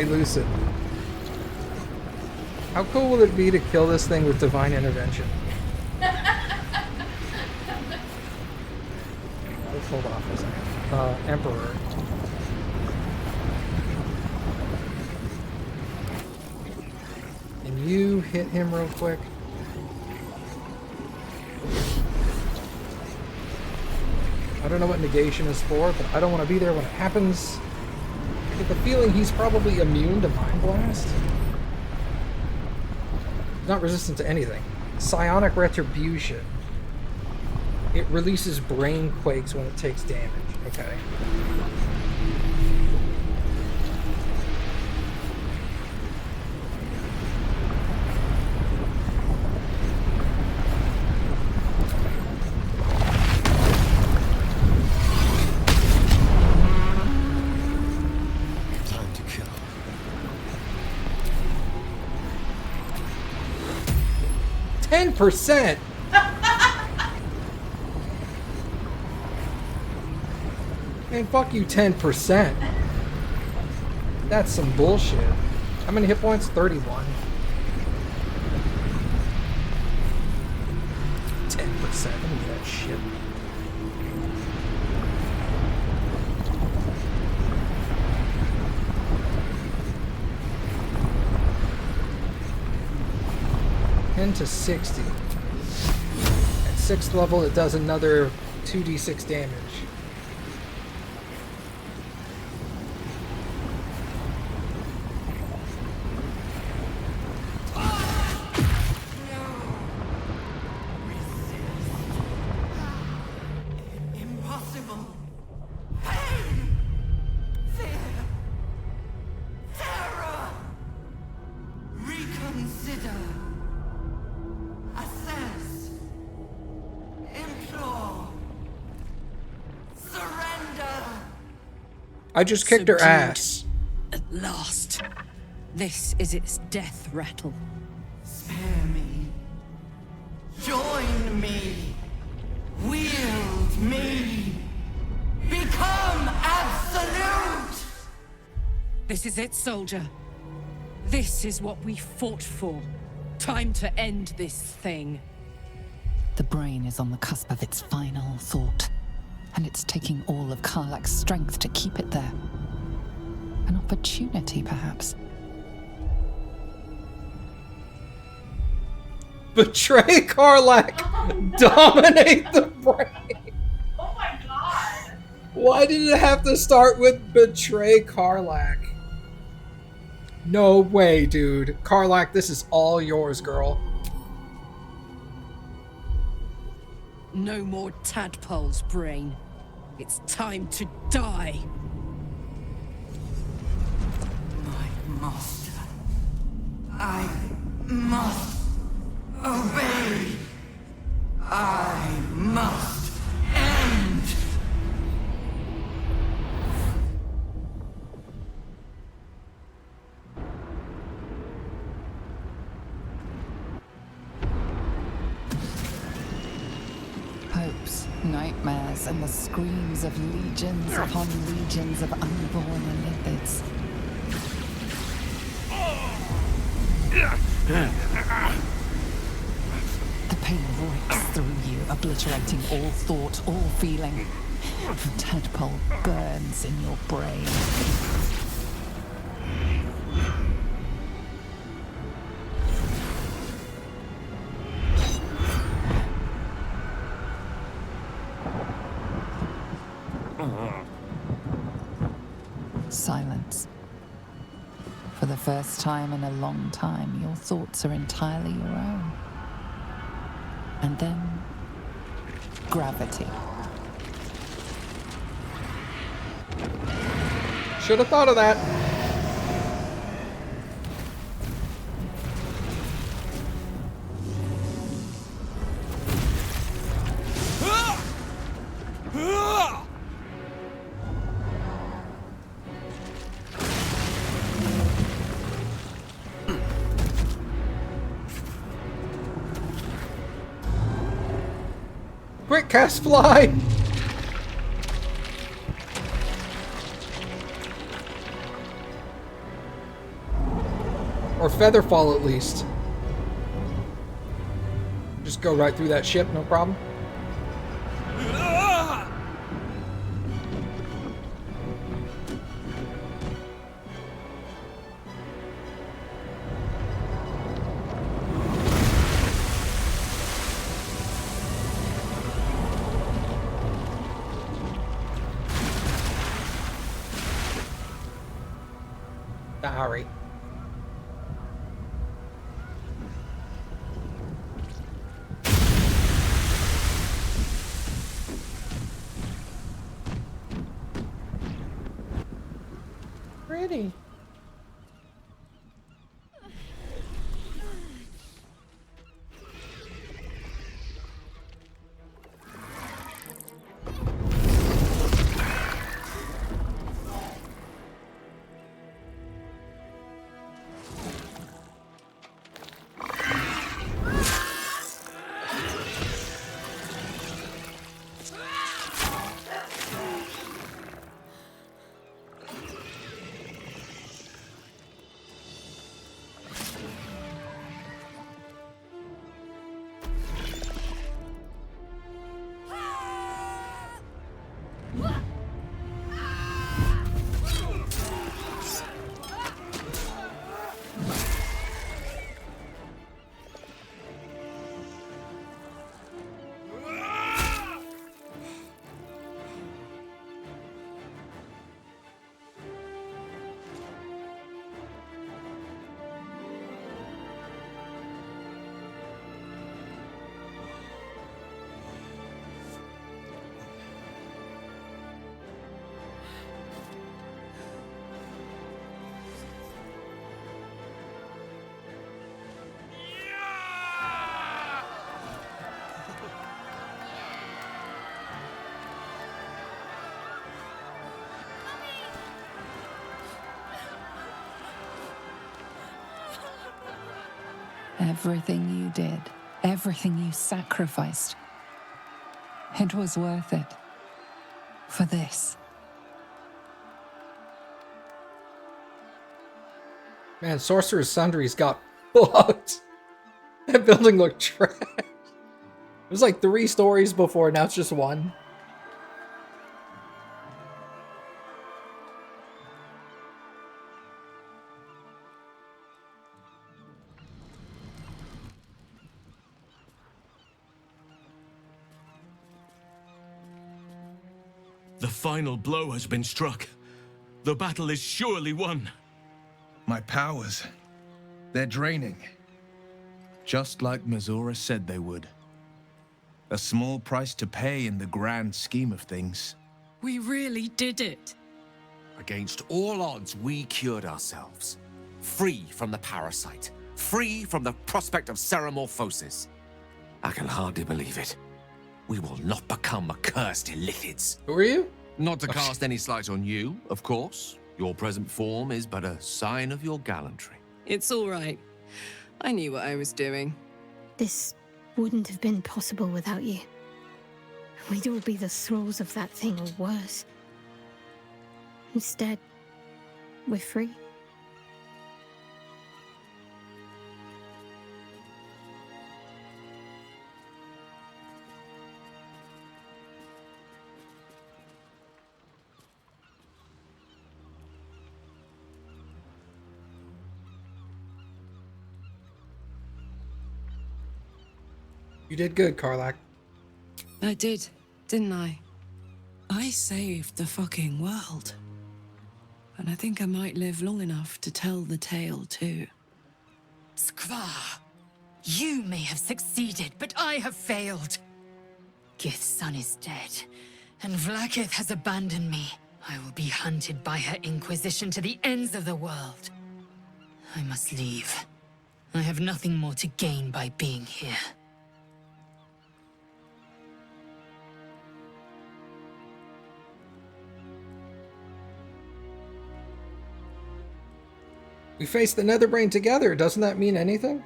Hey, Lucid. How cool would it be to kill this thing with divine intervention? Let's hold off a second. Emperor. Can you hit him real quick? I don't know what negation is for, but I don't want to be there when it happens. I get the feeling he's probably immune to Mind Blast. Not resistant to anything. Psionic Retribution. It releases brain quakes when it takes damage. Okay. Time to kill. 10%! Man, fuck you, 10%. That's some bullshit. How many hit points? 31. 10%. Let me do that shit. To 60. At 6th level, it does another 2d6 damage. Impossible. Pain. Fear. Terror. Reconsider. Assess. Implore. Surrender. I just kicked her Subdued. ass. At last. This is its death rattle. Spare me. Join me. Wield me. Become absolute. This is it, soldier. This is what we fought for. Time to end this thing. The brain is on the cusp of its final thought, and it's taking all of Karlach's strength to keep it there. An opportunity, perhaps. Betray Karlach! Dominate the brain! Oh my god! Why did it have to start with betray Karlach? No way, dude. Karlach, this is all yours, girl. No more tadpoles, brain. It's time to die. My master. I must obey. I must end. Hopes, nightmares, and the screams of legions upon legions of unborn lipids. The pain breaks through you, obliterating all thought, all feeling. The tadpole burns in your brain. Silence. For the first time in a long time, your thoughts are entirely your own. And then, gravity. Should have thought of that. Quick, cast fly! Or Featherfall, at least. Just go right through that ship, no problem. Sorry. Pretty. Everything you did, everything you sacrificed, it was worth it. For this. Man, Sorcerer's Sundry's got fucked. That building looked trash. It was like 3 stories before, now it's just 1. The final blow has been struck. The battle is surely won. My powers, they're draining. Just like Mizora said they would. A small price to pay in the grand scheme of things. We really did it. Against all odds, we cured ourselves. Free from the parasite. Free from the prospect of ceramorphosis. I can hardly believe it. We will not become accursed Illithids. Who are you? Not to cast any slight on you, of course. Your present form is but a sign of your gallantry. It's all right. I knew what I was doing. This wouldn't have been possible without you. We'd all be the thralls of that thing or worse. Instead, we're free. You did good, Karlach. I did, didn't I? I saved the fucking world. And I think I might live long enough to tell the tale too. Skvar, you may have succeeded, but I have failed. Gith's son is dead, and Vlaakith has abandoned me. I will be hunted by her Inquisition to the ends of the world. I must leave. I have nothing more to gain by being here. We faced the Netherbrain together. Doesn't that mean anything?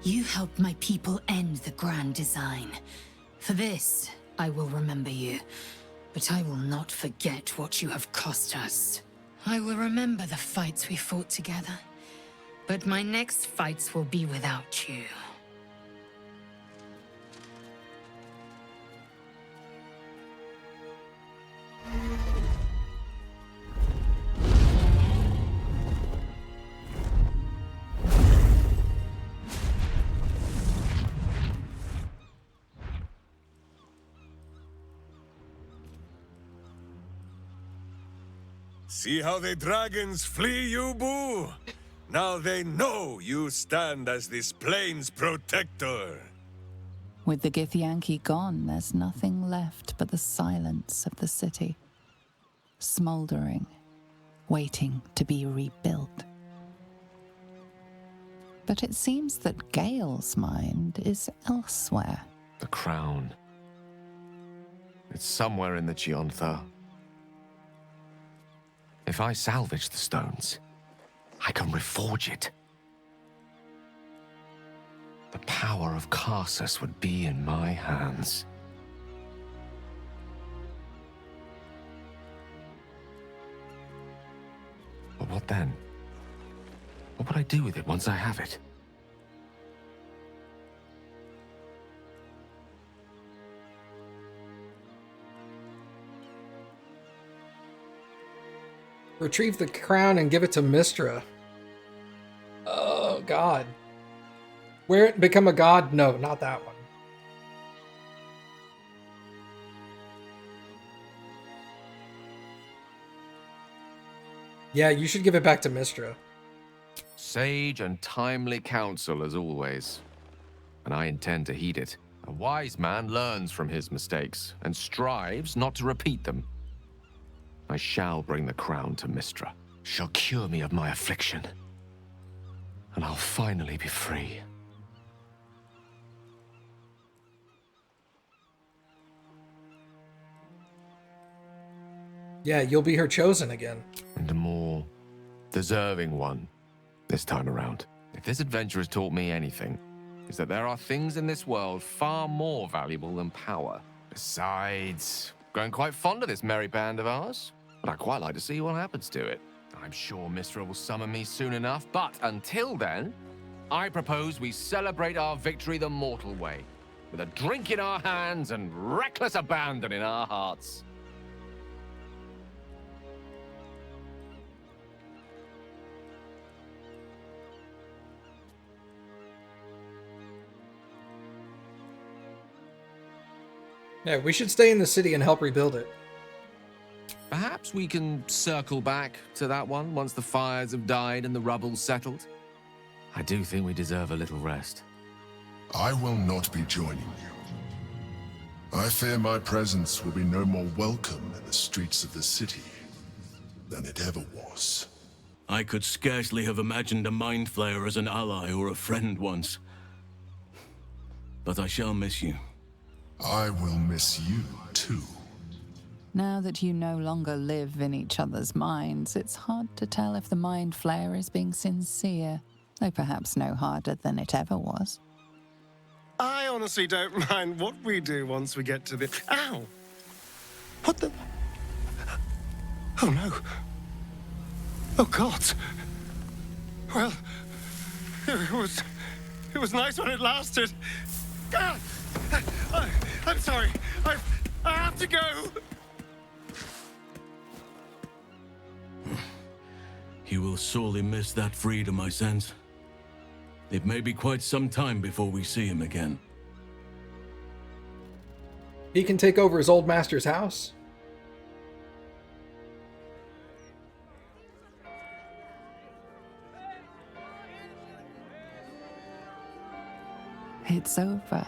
You helped my people end the Grand Design. For this, I will remember you. But I will not forget what you have cost us. I will remember the fights we fought together. But my next fights will be without you. See how the dragons flee you, Boo? Now they know you stand as this plane's protector. With the Githyanki gone, there's nothing left but the silence of the city. Smoldering, waiting to be rebuilt. But it seems that Gale's mind is elsewhere. The crown. It's somewhere in the Giontha. If I salvage the stones, I can reforge it. The power of Karsus would be in my hands. But what then? What would I do with it once I have it? Retrieve the crown and give it to Mystra. Oh, God. Wear it and become a god? No, not that one. Yeah, you should give it back to Mystra. Sage and timely counsel as always. And I intend to heed it. A wise man learns from his mistakes and strives not to repeat them. I shall bring the crown to Mystra. She'll cure me of my affliction. And I'll finally be free. Yeah, you'll be her chosen again. And a more deserving one this time around. If this adventure has taught me anything, it's that there are things in this world far more valuable than power. Besides, growing quite fond of this merry band of ours. But I'd quite like to see what happens to it. I'm sure Mystra will summon me soon enough, but until then, I propose we celebrate our victory the mortal way, with a drink in our hands and reckless abandon in our hearts. Yeah, we should stay in the city and help rebuild it. Perhaps we can circle back to that one once the fires have died and the rubble's settled. I do think we deserve a little rest. I will not be joining you. I fear my presence will be no more welcome in the streets of the city than it ever was. I could scarcely have imagined a Mind Flayer as an ally or a friend once. But I shall miss you. I will miss you, too. Now that you no longer live in each other's minds, it's hard to tell if the Mind Flayer is being sincere, though perhaps no harder than it ever was. I honestly don't mind what we do once we get to the... Ow! What the... Oh, no. Oh, God. Well, it was nice when it lasted. Ah! I'm sorry. I have to go. You will sorely miss that freedom, I sense. It may be quite some time before we see him again. He can take over his old master's house. It's over.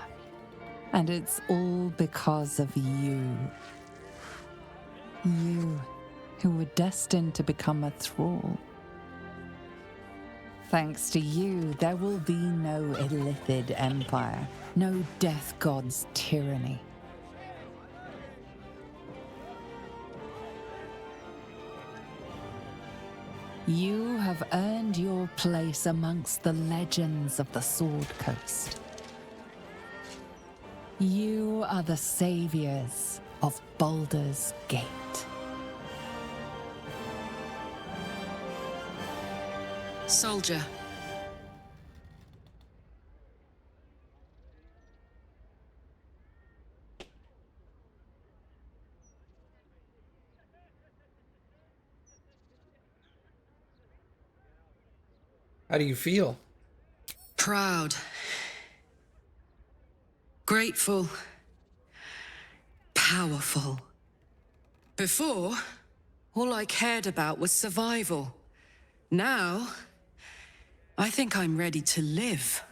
And it's all because of you. You, who were destined to become a thrall. Thanks to you, there will be no Illithid Empire, no Death God's tyranny. You have earned your place amongst the legends of the Sword Coast. You are the saviors of Baldur's Gate. Soldier, How do you feel? Proud. Grateful. Powerful. Before, all I cared about was survival. Now, I think I'm ready to live.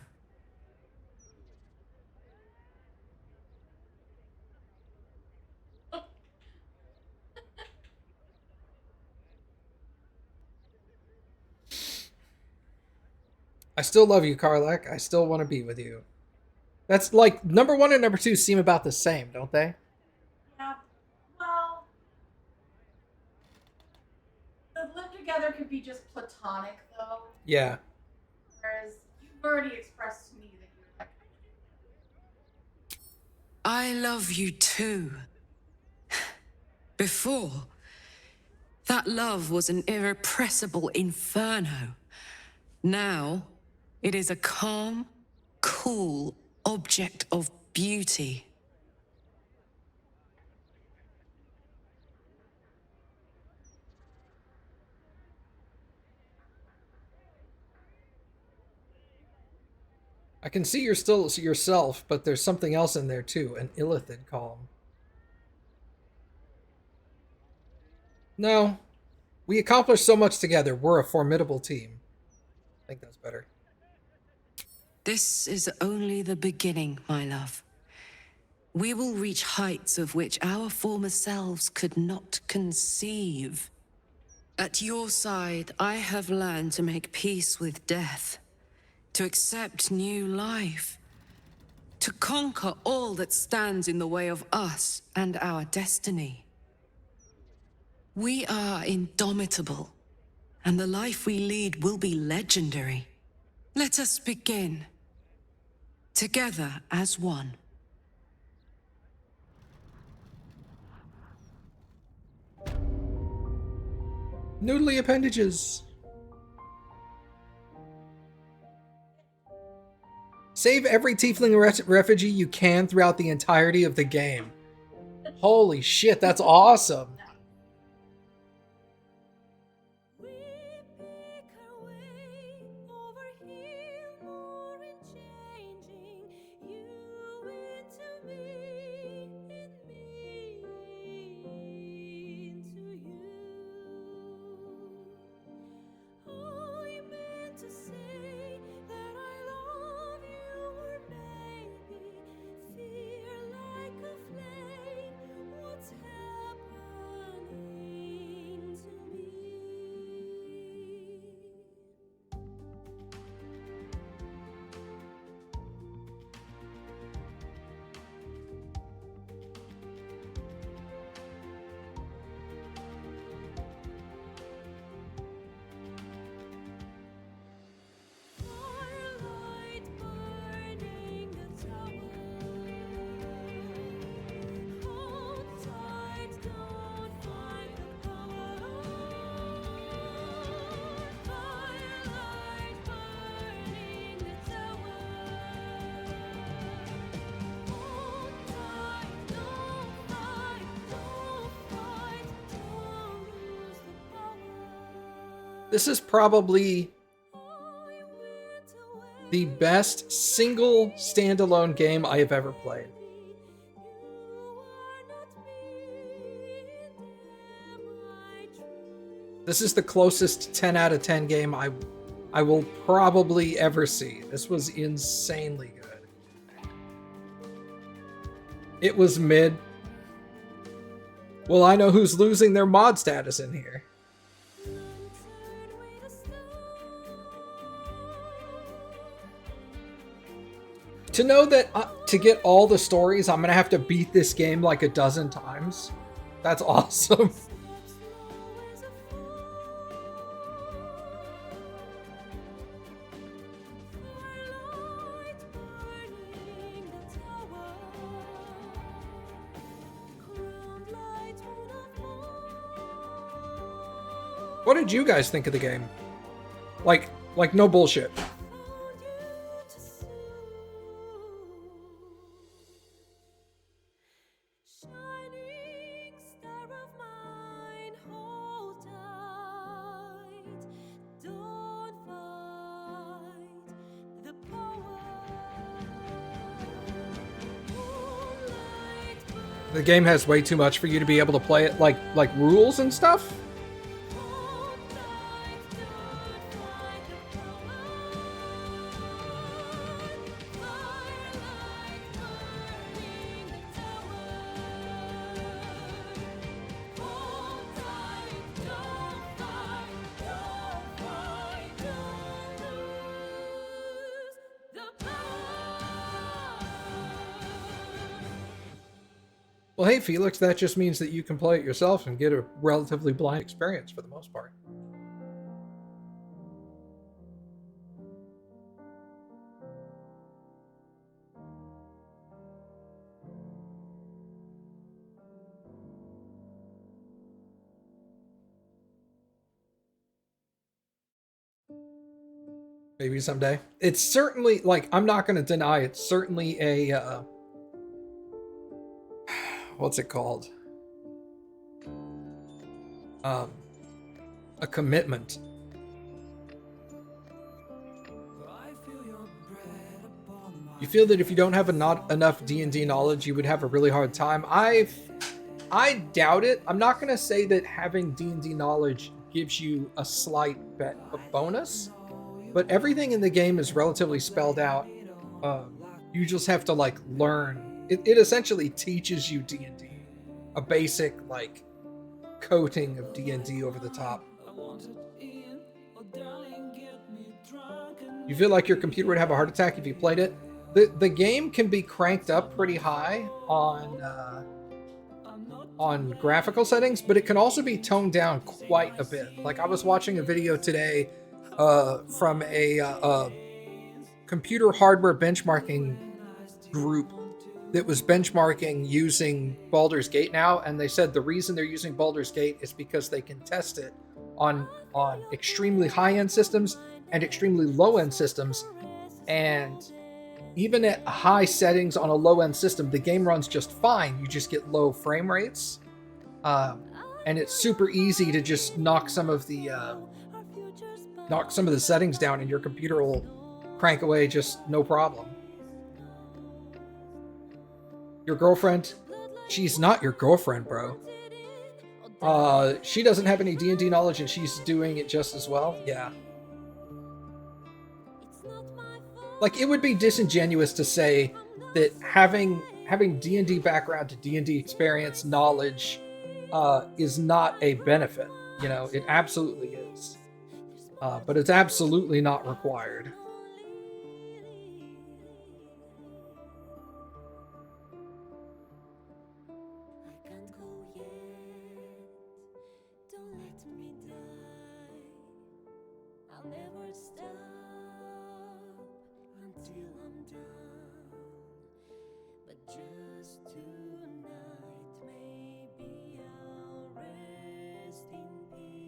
I still love you, Karlak. I still want to be with you. That's like, number 1 and number 2 seem about the same, don't they? Yeah. Well, the live together could be just platonic, though. Yeah. Whereas you've already expressed to me that you're like. I love you too. Before, that love was an irrepressible inferno. Now, it is a calm, cool object of beauty. I can see you're still yourself, but there's something else in there too, an illithid calm. No. We accomplished so much together. We're a formidable team. I think that's better. This is only the beginning, my love. We will reach heights of which our former selves could not conceive. At your side, I have learned to make peace with death, to accept new life, to conquer all that stands in the way of us and our destiny. We are indomitable, and the life we lead will be legendary. Let us begin, together as one. Noodly appendages. Save every tiefling refugee you can throughout the entirety of the game. Holy shit, that's awesome. This is probably the best single standalone game I have ever played. This is the closest 10 out of 10 game I will probably ever see. This was insanely good. It was mid. Well, I know who's losing their mod status in here. To know that to get all the stories, I'm going to have to beat this game like a dozen times. That's awesome. What did you guys think of the game? Like no bullshit. The game has way too much for you to be able to play it, like rules and stuff. Well, hey, Felix, that just means that you can play it yourself and get a relatively blind experience for the most part. Maybe someday. It's certainly, like, I'm not going to deny it's certainly a, what's it called? A commitment. You feel that if you don't have not enough D&D knowledge, you would have a really hard time. I doubt it. I'm not going to say that having D&D knowledge gives you a slight bonus, but everything in the game is relatively spelled out. You just have to, like, learn. It essentially teaches you D&D. A basic, like, coating of D&D over the top. You feel like your computer would have a heart attack if you played it? The game can be cranked up pretty high on graphical settings, but it can also be toned down quite a bit. Like, I was watching a video today from a computer hardware benchmarking group that was benchmarking using Baldur's Gate now, and they said the reason they're using Baldur's Gate is because they can test it on extremely high-end systems and extremely low-end systems, and even at high settings on a low-end system, the game runs just fine. You just get low frame rates, and it's super easy to just knock some of the settings down, and your computer will crank away just no problem. Your girlfriend? She's not your girlfriend, bro. She doesn't have any D&D knowledge and she's doing it just as well? Yeah. Like, it would be disingenuous to say that having D&D background to D&D experience, knowledge, is not a benefit. You know, it absolutely is. But it's absolutely not required.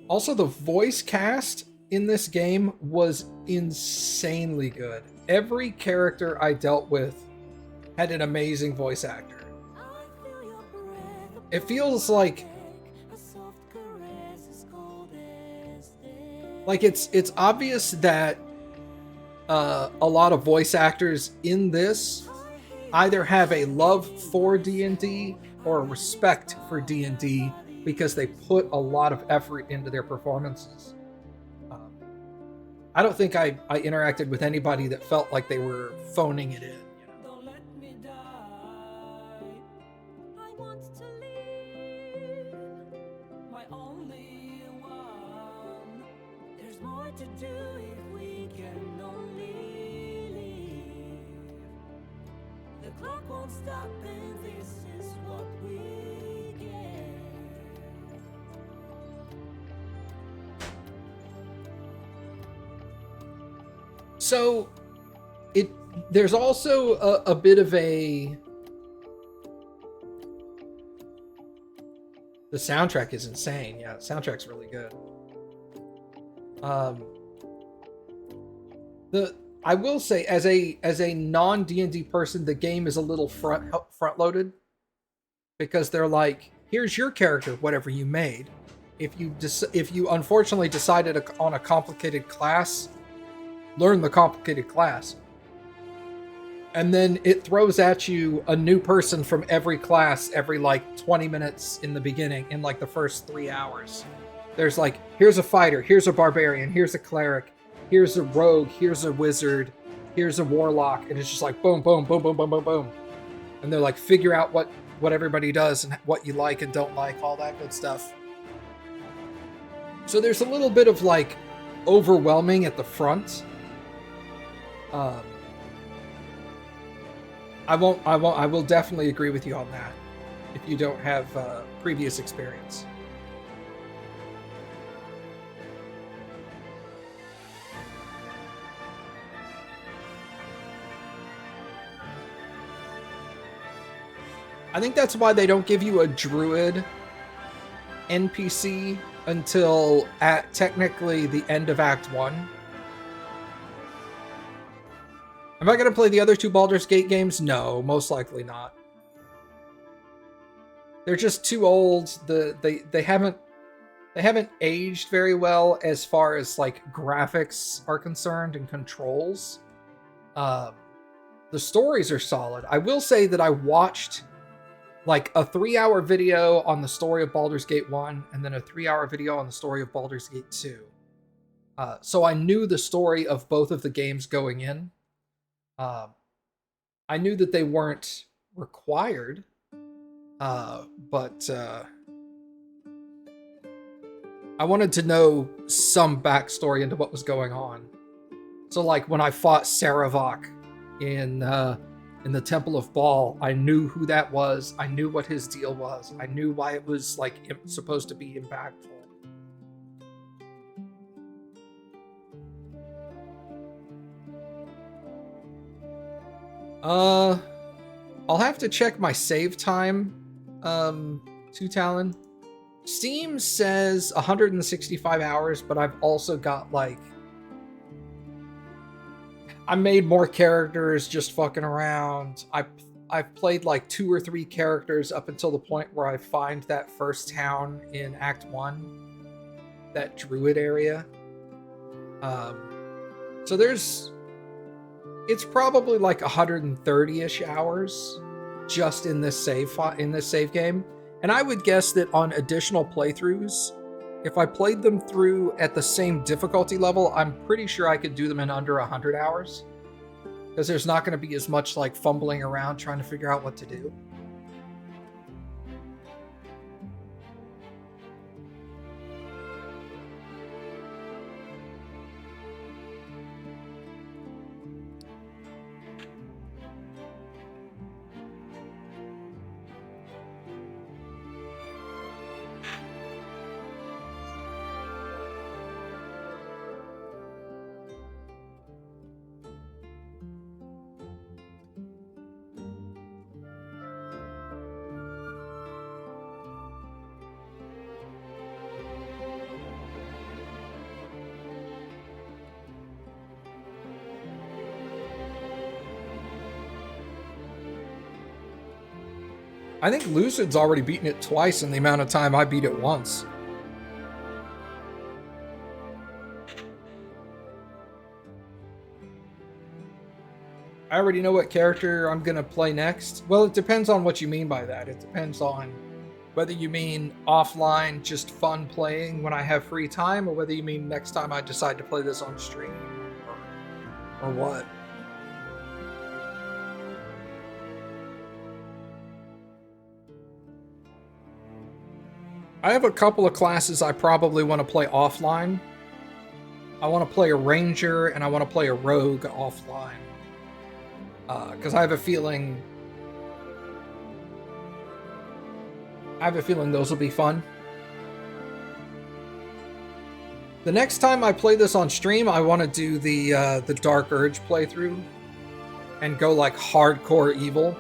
Also, the voice cast in this game was insanely good. Every character I dealt with had an amazing voice actor. It feels like it's obvious that a lot of voice actors in this either have a love for D&D or a respect for D&D because they put a lot of effort into their performances. I don't think I interacted with anybody that felt like they were phoning it in. So, there's also a bit of a... The soundtrack is insane. Yeah, the soundtrack's really good. I will say, as a non D&D person, the game is a little front loaded because they're like, here's your character, whatever you made. If you unfortunately decided on a complicated class, learn the complicated class. And then it throws at you a new person from every class every like 20 minutes in the beginning, in like the first 3 hours. There's like, here's a fighter, here's a barbarian, here's a cleric, here's a rogue, here's a wizard, here's a warlock, and it's just like boom, boom, boom, boom, boom, boom, boom. And they're like, figure out what everybody does and what you like and don't like, all that good stuff. So there's a little bit of like overwhelming at the front. I will definitely agree with you on that if you don't have previous experience. I think that's why they don't give you a druid NPC until at technically the end of Act 1. Am I going to play the other two Baldur's Gate games? No, most likely not. They're just too old. They haven't aged very well as far as like graphics are concerned and controls. The stories are solid. I will say that I watched like a 3-hour video on the story of Baldur's Gate 1 and then a 3-hour video on the story of Baldur's Gate 2. So I knew the story of both of the games going in. I knew that they weren't required, but I wanted to know some backstory into what was going on. So like when I fought Saravok in the Temple of Baal, I knew who that was. I knew what his deal was. I knew why it was like supposed to be impactful. I'll have to check my save time, to Talon. Steam says 165 hours, but I've also got like, I made more characters just fucking around. I've played like 2 or 3 characters up until the point where I find that first town in Act 1, that druid area. So it's probably like 130-ish hours just in this save game. And I would guess that on additional playthroughs, if I played them through at the same difficulty level, I'm pretty sure I could do them in under 100 hours. Because there's not going to be as much like fumbling around trying to figure out what to do. I think Lucid's already beaten it twice in the amount of time I beat it once. I already know what character I'm gonna play next. Well, it depends on what you mean by that. It depends on whether you mean offline, just fun playing when I have free time, or whether you mean next time I decide to play this on stream, or what. I have a couple of classes I probably want to play offline. I want to play a ranger and I want to play a rogue offline. Because I have a feeling those will be fun. The next time I play this on stream, I want to do the Dark Urge playthrough and go like hardcore evil.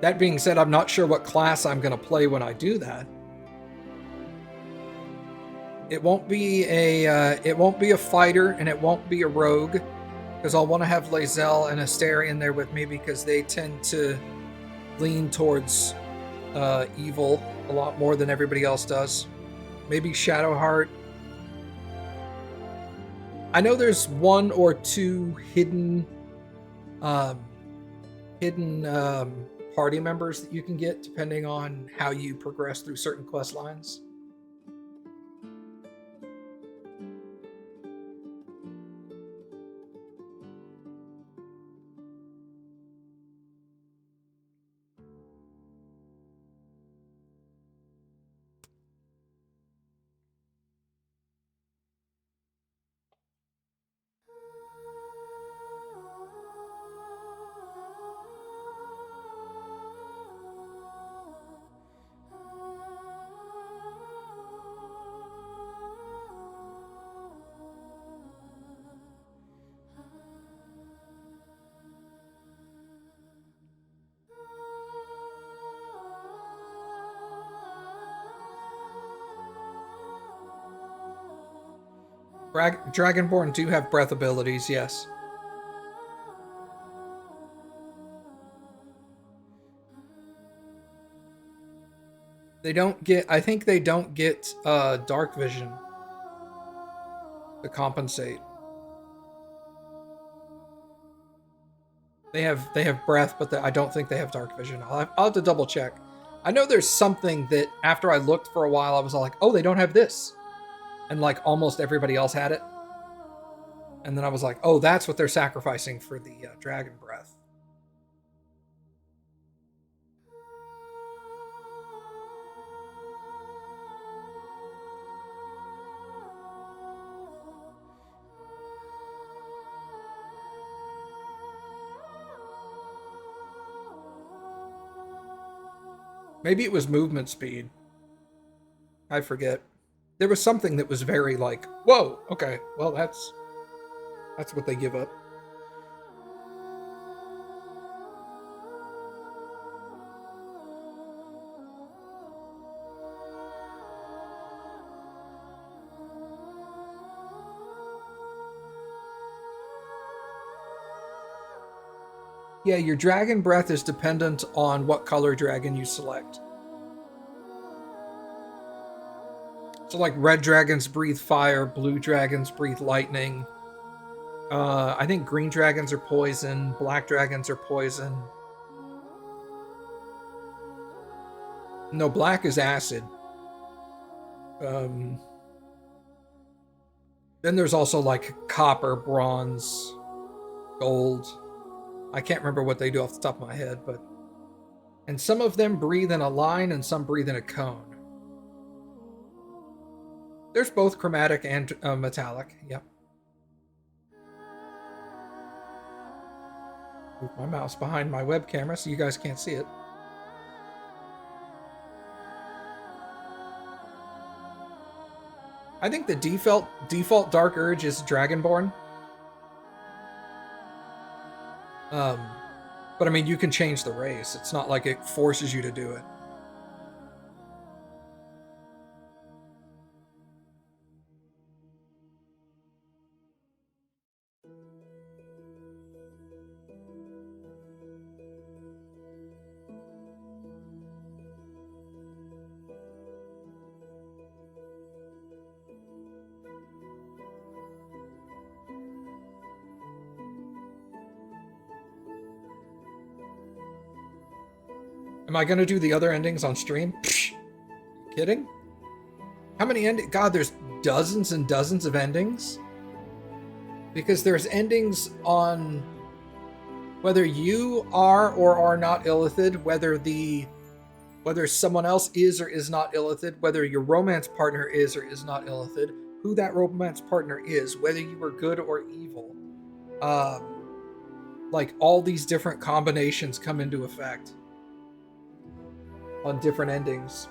That being said, I'm not sure what class I'm going to play when I do that. It won't be a fighter and it won't be a rogue, because I'll want to have Lae'Zel and Astarion there with me because they tend to lean towards evil a lot more than everybody else does. Maybe Shadowheart. I know there's 1 or 2 hidden party members that you can get depending on how you progress through certain quest lines. Dragonborn do have breath abilities, yes. They don't get, I think they don't get dark vision to compensate. They have breath, but I don't think they have dark vision. I'll have to double check. I know there's something that after I looked for a while, I was all like, oh, they don't have this. And like almost everybody else had it. And then I was like, oh, that's what they're sacrificing for the dragon breath. Maybe it was movement speed. I forget. There was something that was very like, whoa, okay, well, that's what they give up. Yeah, your dragon breath is dependent on what color dragon you select. So like red dragons breathe fire, blue dragons breathe lightning. I think green dragons are poison, black dragons are poison. No, black is acid. Then there's also like copper, bronze, gold. I can't remember what they do off the top of my head, but... And some of them breathe in a line and some breathe in a cone. There's both chromatic and metallic, yep. Move my mouse behind my web camera so you guys can't see it. I think the default Dark Urge is Dragonborn. But I mean, you can change the race. It's not like it forces you to do it. Am I gonna do the other endings on stream? Psh, kidding? How many endings? God, there's dozens and dozens of endings. Because there's endings on whether you are or are not Illithid, whether someone else is or is not Illithid, whether your romance partner is or is not Illithid, who that romance partner is, whether you were good or evil. Like all these different combinations come into effect on different endings.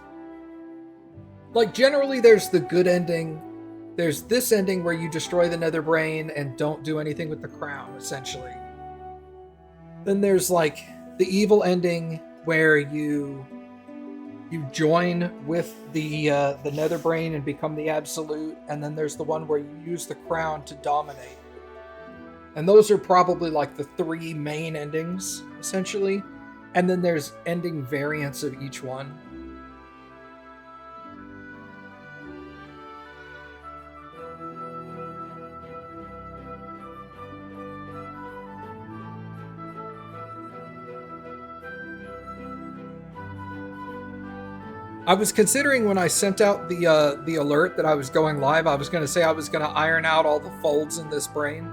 Like generally there's the good ending. There's this ending where you destroy the Netherbrain and don't do anything with the crown, essentially. Then there's like the evil ending where you join with the Netherbrain and become the Absolute, and then there's the one where you use the crown to dominate. And those are probably like the 3 main endings, essentially. And then there's ending variants of each one. I was considering when I sent out the alert that I was going live, I was going to say I was going to iron out all the folds in this brain.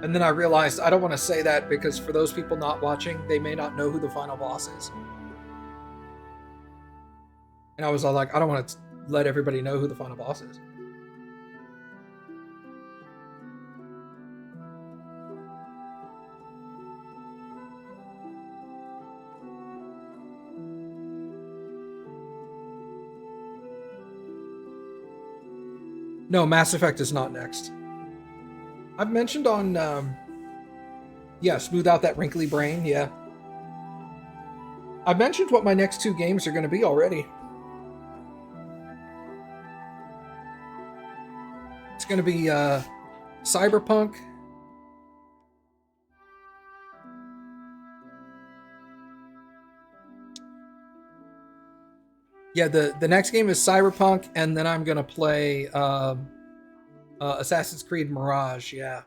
And then I realized I don't want to say that because for those people not watching, they may not know who the final boss is. And I was all like, I don't want to let everybody know who the final boss is. No, Mass Effect is not next. I've mentioned on, yeah, smooth out that wrinkly brain, yeah. I've mentioned what my next 2 games are going to be already. It's going to be Cyberpunk. Yeah, the next game is Cyberpunk, and then I'm going to play Assassin's Creed Mirage, yeah.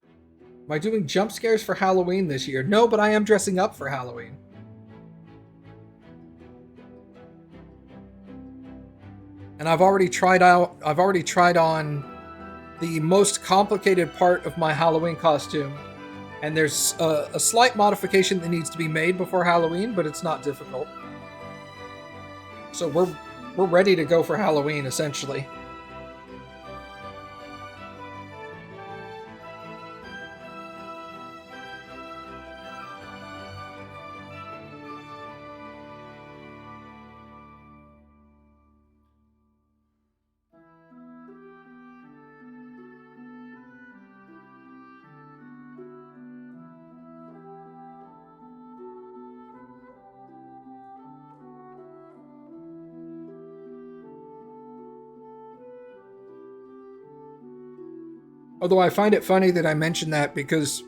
Am I doing jump scares for Halloween this year? No, but I am dressing up for Halloween. And I've already tried on the most complicated part of my Halloween costume. And there's a slight modification that needs to be made before Halloween, but it's not difficult. So we're ready to go for Halloween, essentially. Although I find it funny that I mentioned that because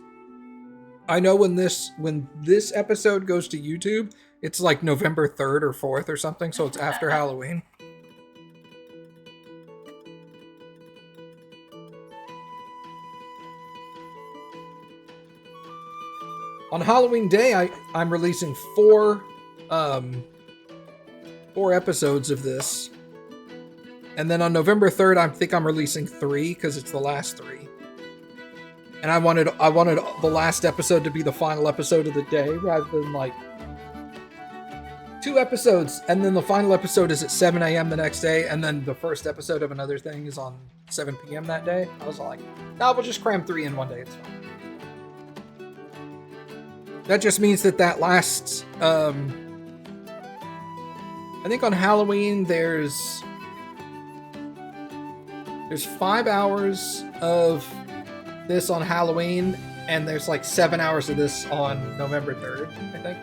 I know when this episode goes to YouTube, it's like November 3rd or 4th or something, so it's after Halloween. On Halloween Day, I'm releasing 4 episodes of this. And then on November 3rd, I think I'm releasing 3 because it's the last 3. And I wanted the last episode to be the final episode of the day rather than like 2 episodes and then the final episode is at 7 a.m. the next day and then the first episode of another thing is on 7 p.m. that day. I was like, no, we'll just cram 3 in one day. It's fine. That just means that last, I think on Halloween there's 5 hours of this on Halloween, and there's like 7 hours of this on November 3rd, I think.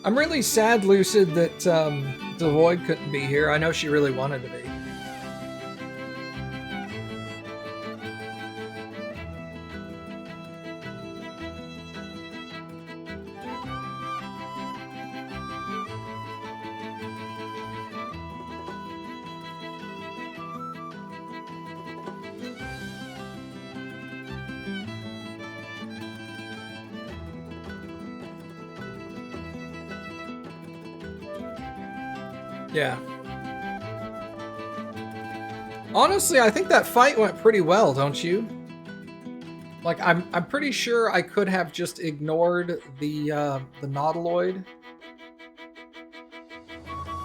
I'm really sad, Lucid, that Devoid couldn't be here. I know she really wanted to be. Yeah. Honestly, I think that fight went pretty well, don't you? Like, I'm pretty sure I could have just ignored the Nautiloid.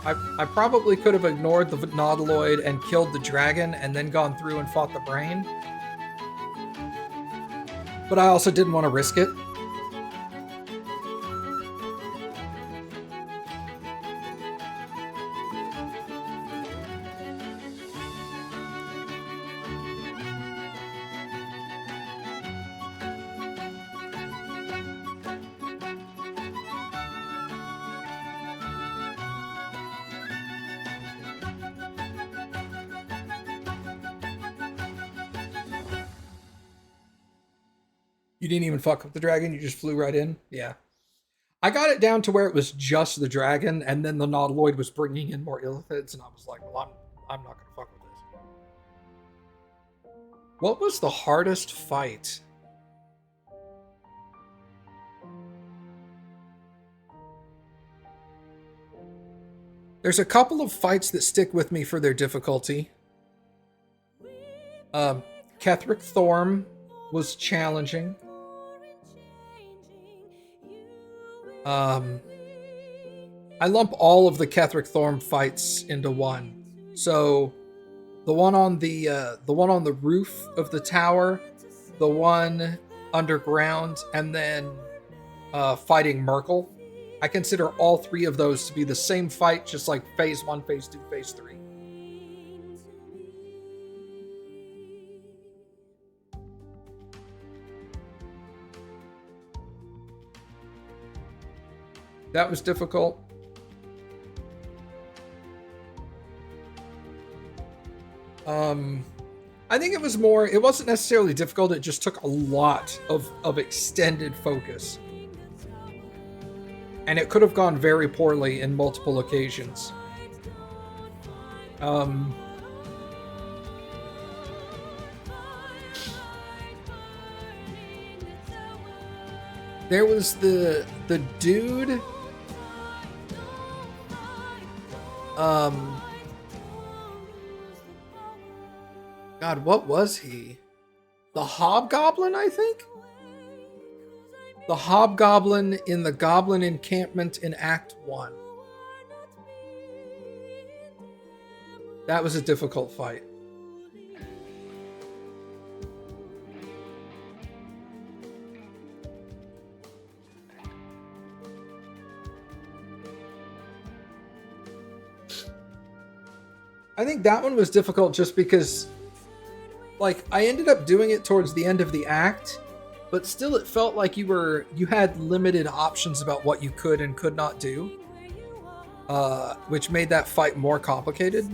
I probably could have ignored the Nautiloid and killed the dragon and then gone through and fought the brain. But I also didn't want to risk it. You didn't even fuck with the dragon, you just flew right in? Yeah. I got it down to where it was just the dragon, and then the Nautiloid was bringing in more illithids, and I was like, well, I'm not gonna fuck with this. What was the hardest fight? There's a couple of fights that stick with me for their difficulty. Ketheric Thorm was challenging. I lump all of the Ketheric Thorm fights into one. So the one on the roof of the tower, the one underground, and then fighting Merkel. I consider all three of those to be the same fight, just like phase 1, phase 2, phase 3. That was difficult. I think it wasn't necessarily difficult, it just took a lot of extended focus. And it could have gone very poorly in multiple occasions. There was the dude. God, what was he? The Hobgoblin, I think? The Hobgoblin in the Goblin encampment in Act 1. That was a difficult fight. I think that one was difficult just because, like, I ended up doing it towards the end of the act, but still it felt like you had limited options about what you could and could not do, which made that fight more complicated.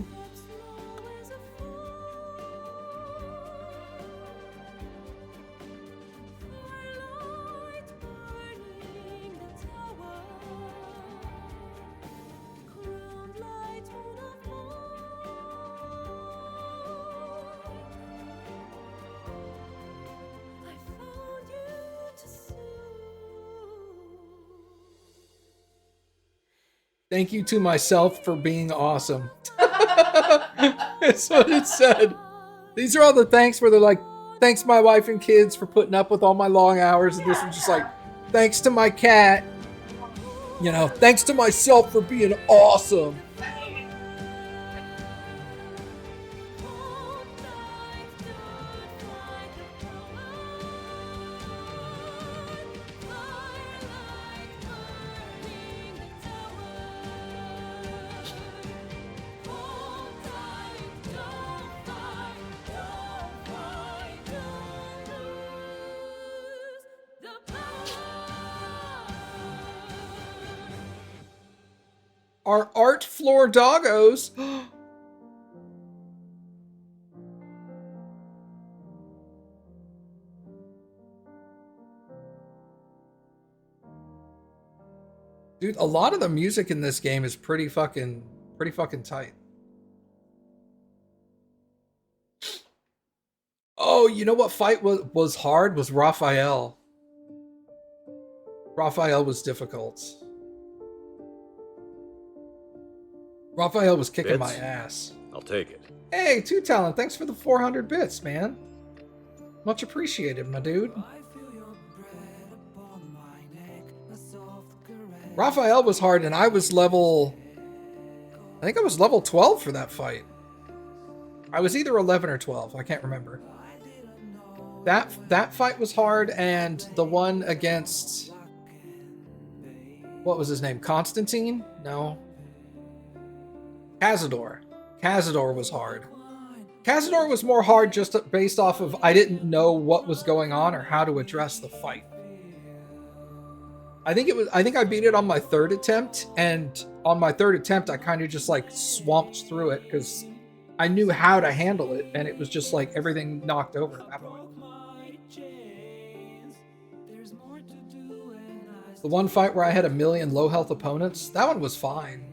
Thank you to myself for being awesome. That's what it said. These are all the thanks where they're like, thanks my wife and kids for putting up with all my long hours. And this is just like, thanks to my cat. You know, thanks to myself for being awesome. Our art floor doggos. Dude, a lot of the music in this game is pretty fucking tight. Oh, you know what fight was hard? Was Raphael. Raphael was difficult. Raphael was kicking my ass. I'll take it. Hey, Two Talent, thanks for the 400 bits, man. Much appreciated, my dude. Raphael was hard, and I was level... I think I was level 12 for that fight. I was either 11 or 12, I can't remember. That fight was hard, and the one against... What was his name? Constantine? No. Cazador. Cazador was hard. Cazador was more hard just based off of I didn't know what was going on or how to address the fight. I think I beat it on my third attempt, and on my third attempt I kind of just like swamped through it because I knew how to handle it, and it was just like everything knocked over at that point. The one fight where I had 1,000,000 low health opponents, that one was fine.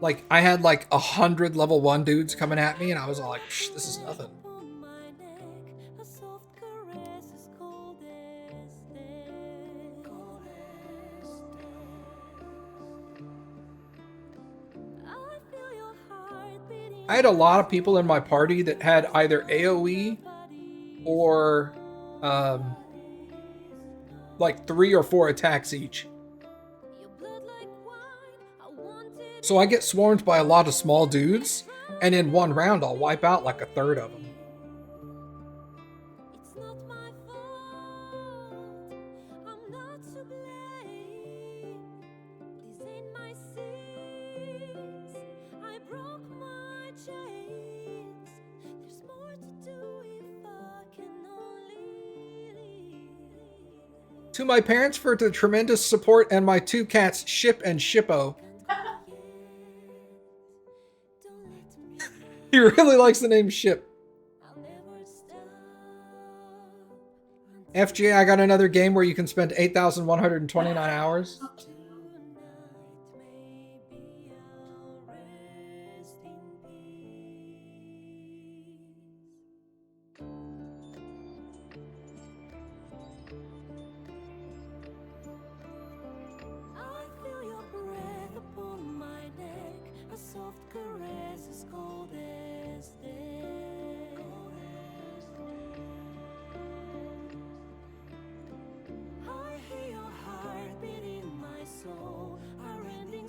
Like, I had like 100 level 1 dudes coming at me, and I was all like, psh, this is nothing. I had a lot of people in my party that had either AoE or like 3 or 4 attacks each. So I get swarmed by a lot of small dudes, and in one round I'll wipe out like a third of them. To my parents for the tremendous support, and my 2 cats, Ship and Shippo. He really likes the name Ship. FJ, I got another game where you can spend 8,129 hours.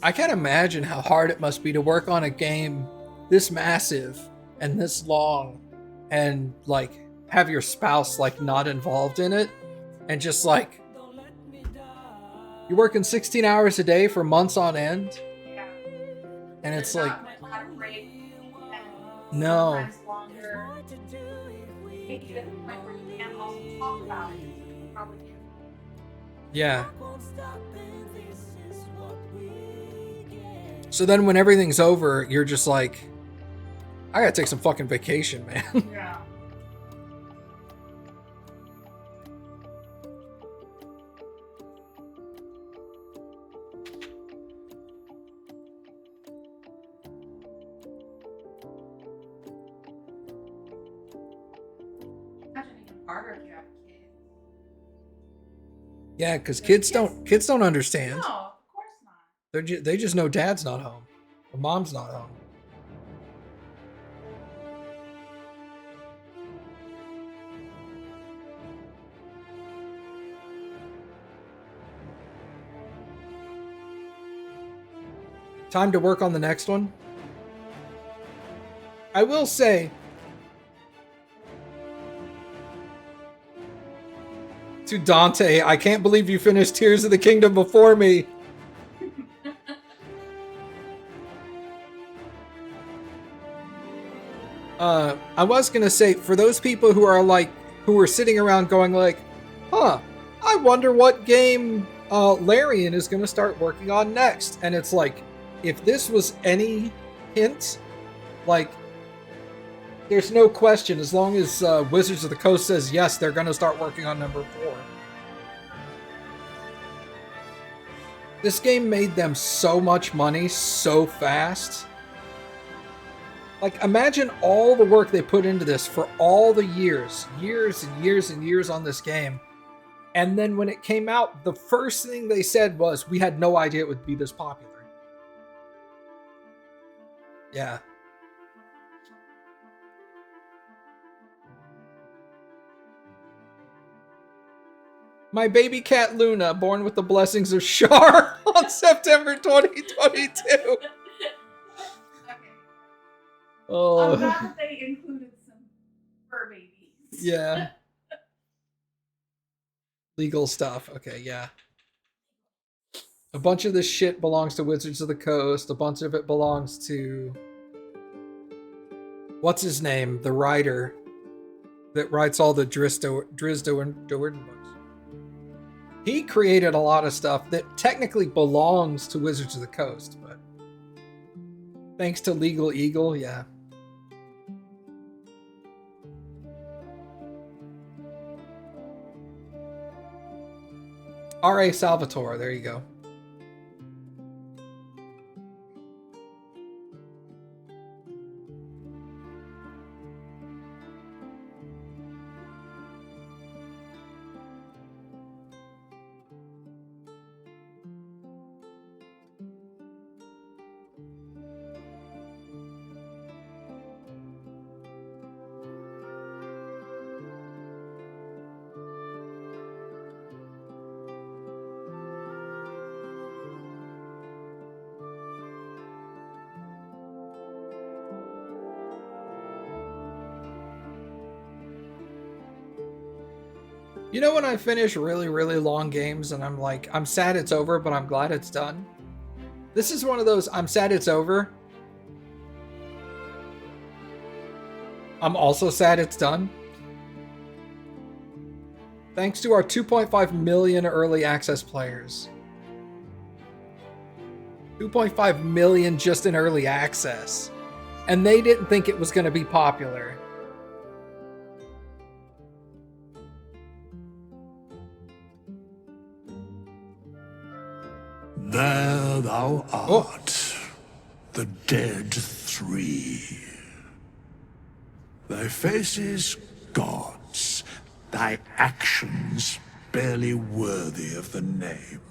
I can't imagine how hard it must be to work on a game this massive and this long and like have your spouse like not involved in it and just like you're working 16 hours a day for months on end. And it's like no. Yeah. So then when everything's over, you're just like, I gotta take some fucking vacation, man. Yeah. Yeah, because kids don't understand. No, of course not. They just know dad's not home, or mom's not home. Time to work on the next one. I will say, to Dante, I can't believe you finished Tears of the Kingdom before me. I was gonna say, for those people who are sitting around going like, huh, I wonder what game Larian is gonna start working on next. And it's like, if this was any hint, like, there's no question, as long as Wizards of the Coast says yes, they're gonna start working on number 4. This game made them so much money so fast. Like, imagine all the work they put into this for all the years and years and years on this game. And then when it came out, the first thing they said was, we had no idea it would be this popular. Yeah. My baby cat Luna, born with the blessings of Shar on September 2022. Oh. I'm glad that they included some fur babies. Yeah. Legal stuff. Okay, yeah. A bunch of this shit belongs to Wizards of the Coast. A bunch of it belongs to... what's his name? The writer that writes all the Drizzt Do'Urden books. He created a lot of stuff that technically belongs to Wizards of the Coast, but thanks to Legal Eagle, yeah. R.A. Salvatore, there you go. You know when I finish really, really long games and I'm like, I'm sad it's over, but I'm glad it's done? This is one of those, I'm sad it's over. I'm also sad it's done. Thanks to our 2.5 million early access players. 2.5 million just in early access. And they didn't think it was going to be popular. There thou art, the dead three. Thy faces gods, thy actions barely worthy of the name.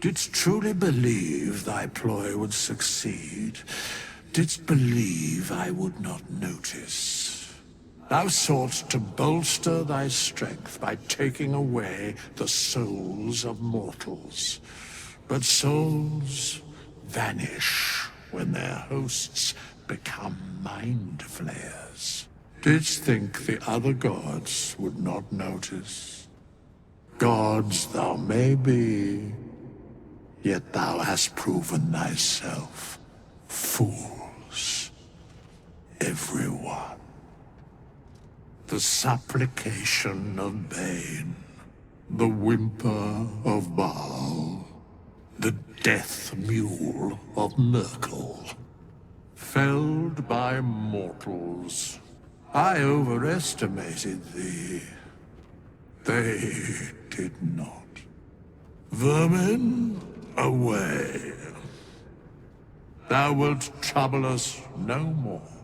Didst truly believe thy ploy would succeed? Didst believe I would not notice? Thou soughtst to bolster thy strength by taking away the souls of mortals. But souls vanish when their hosts become mind flayers. Didst think the other gods would not notice? Gods thou may be, yet thou hast proven thyself fools. Everyone. The supplication of Bane, the whimper of Baal, the death mule of Merkel. Felled by mortals, I overestimated thee. They did not. Vermin, away. Thou wilt trouble us no more.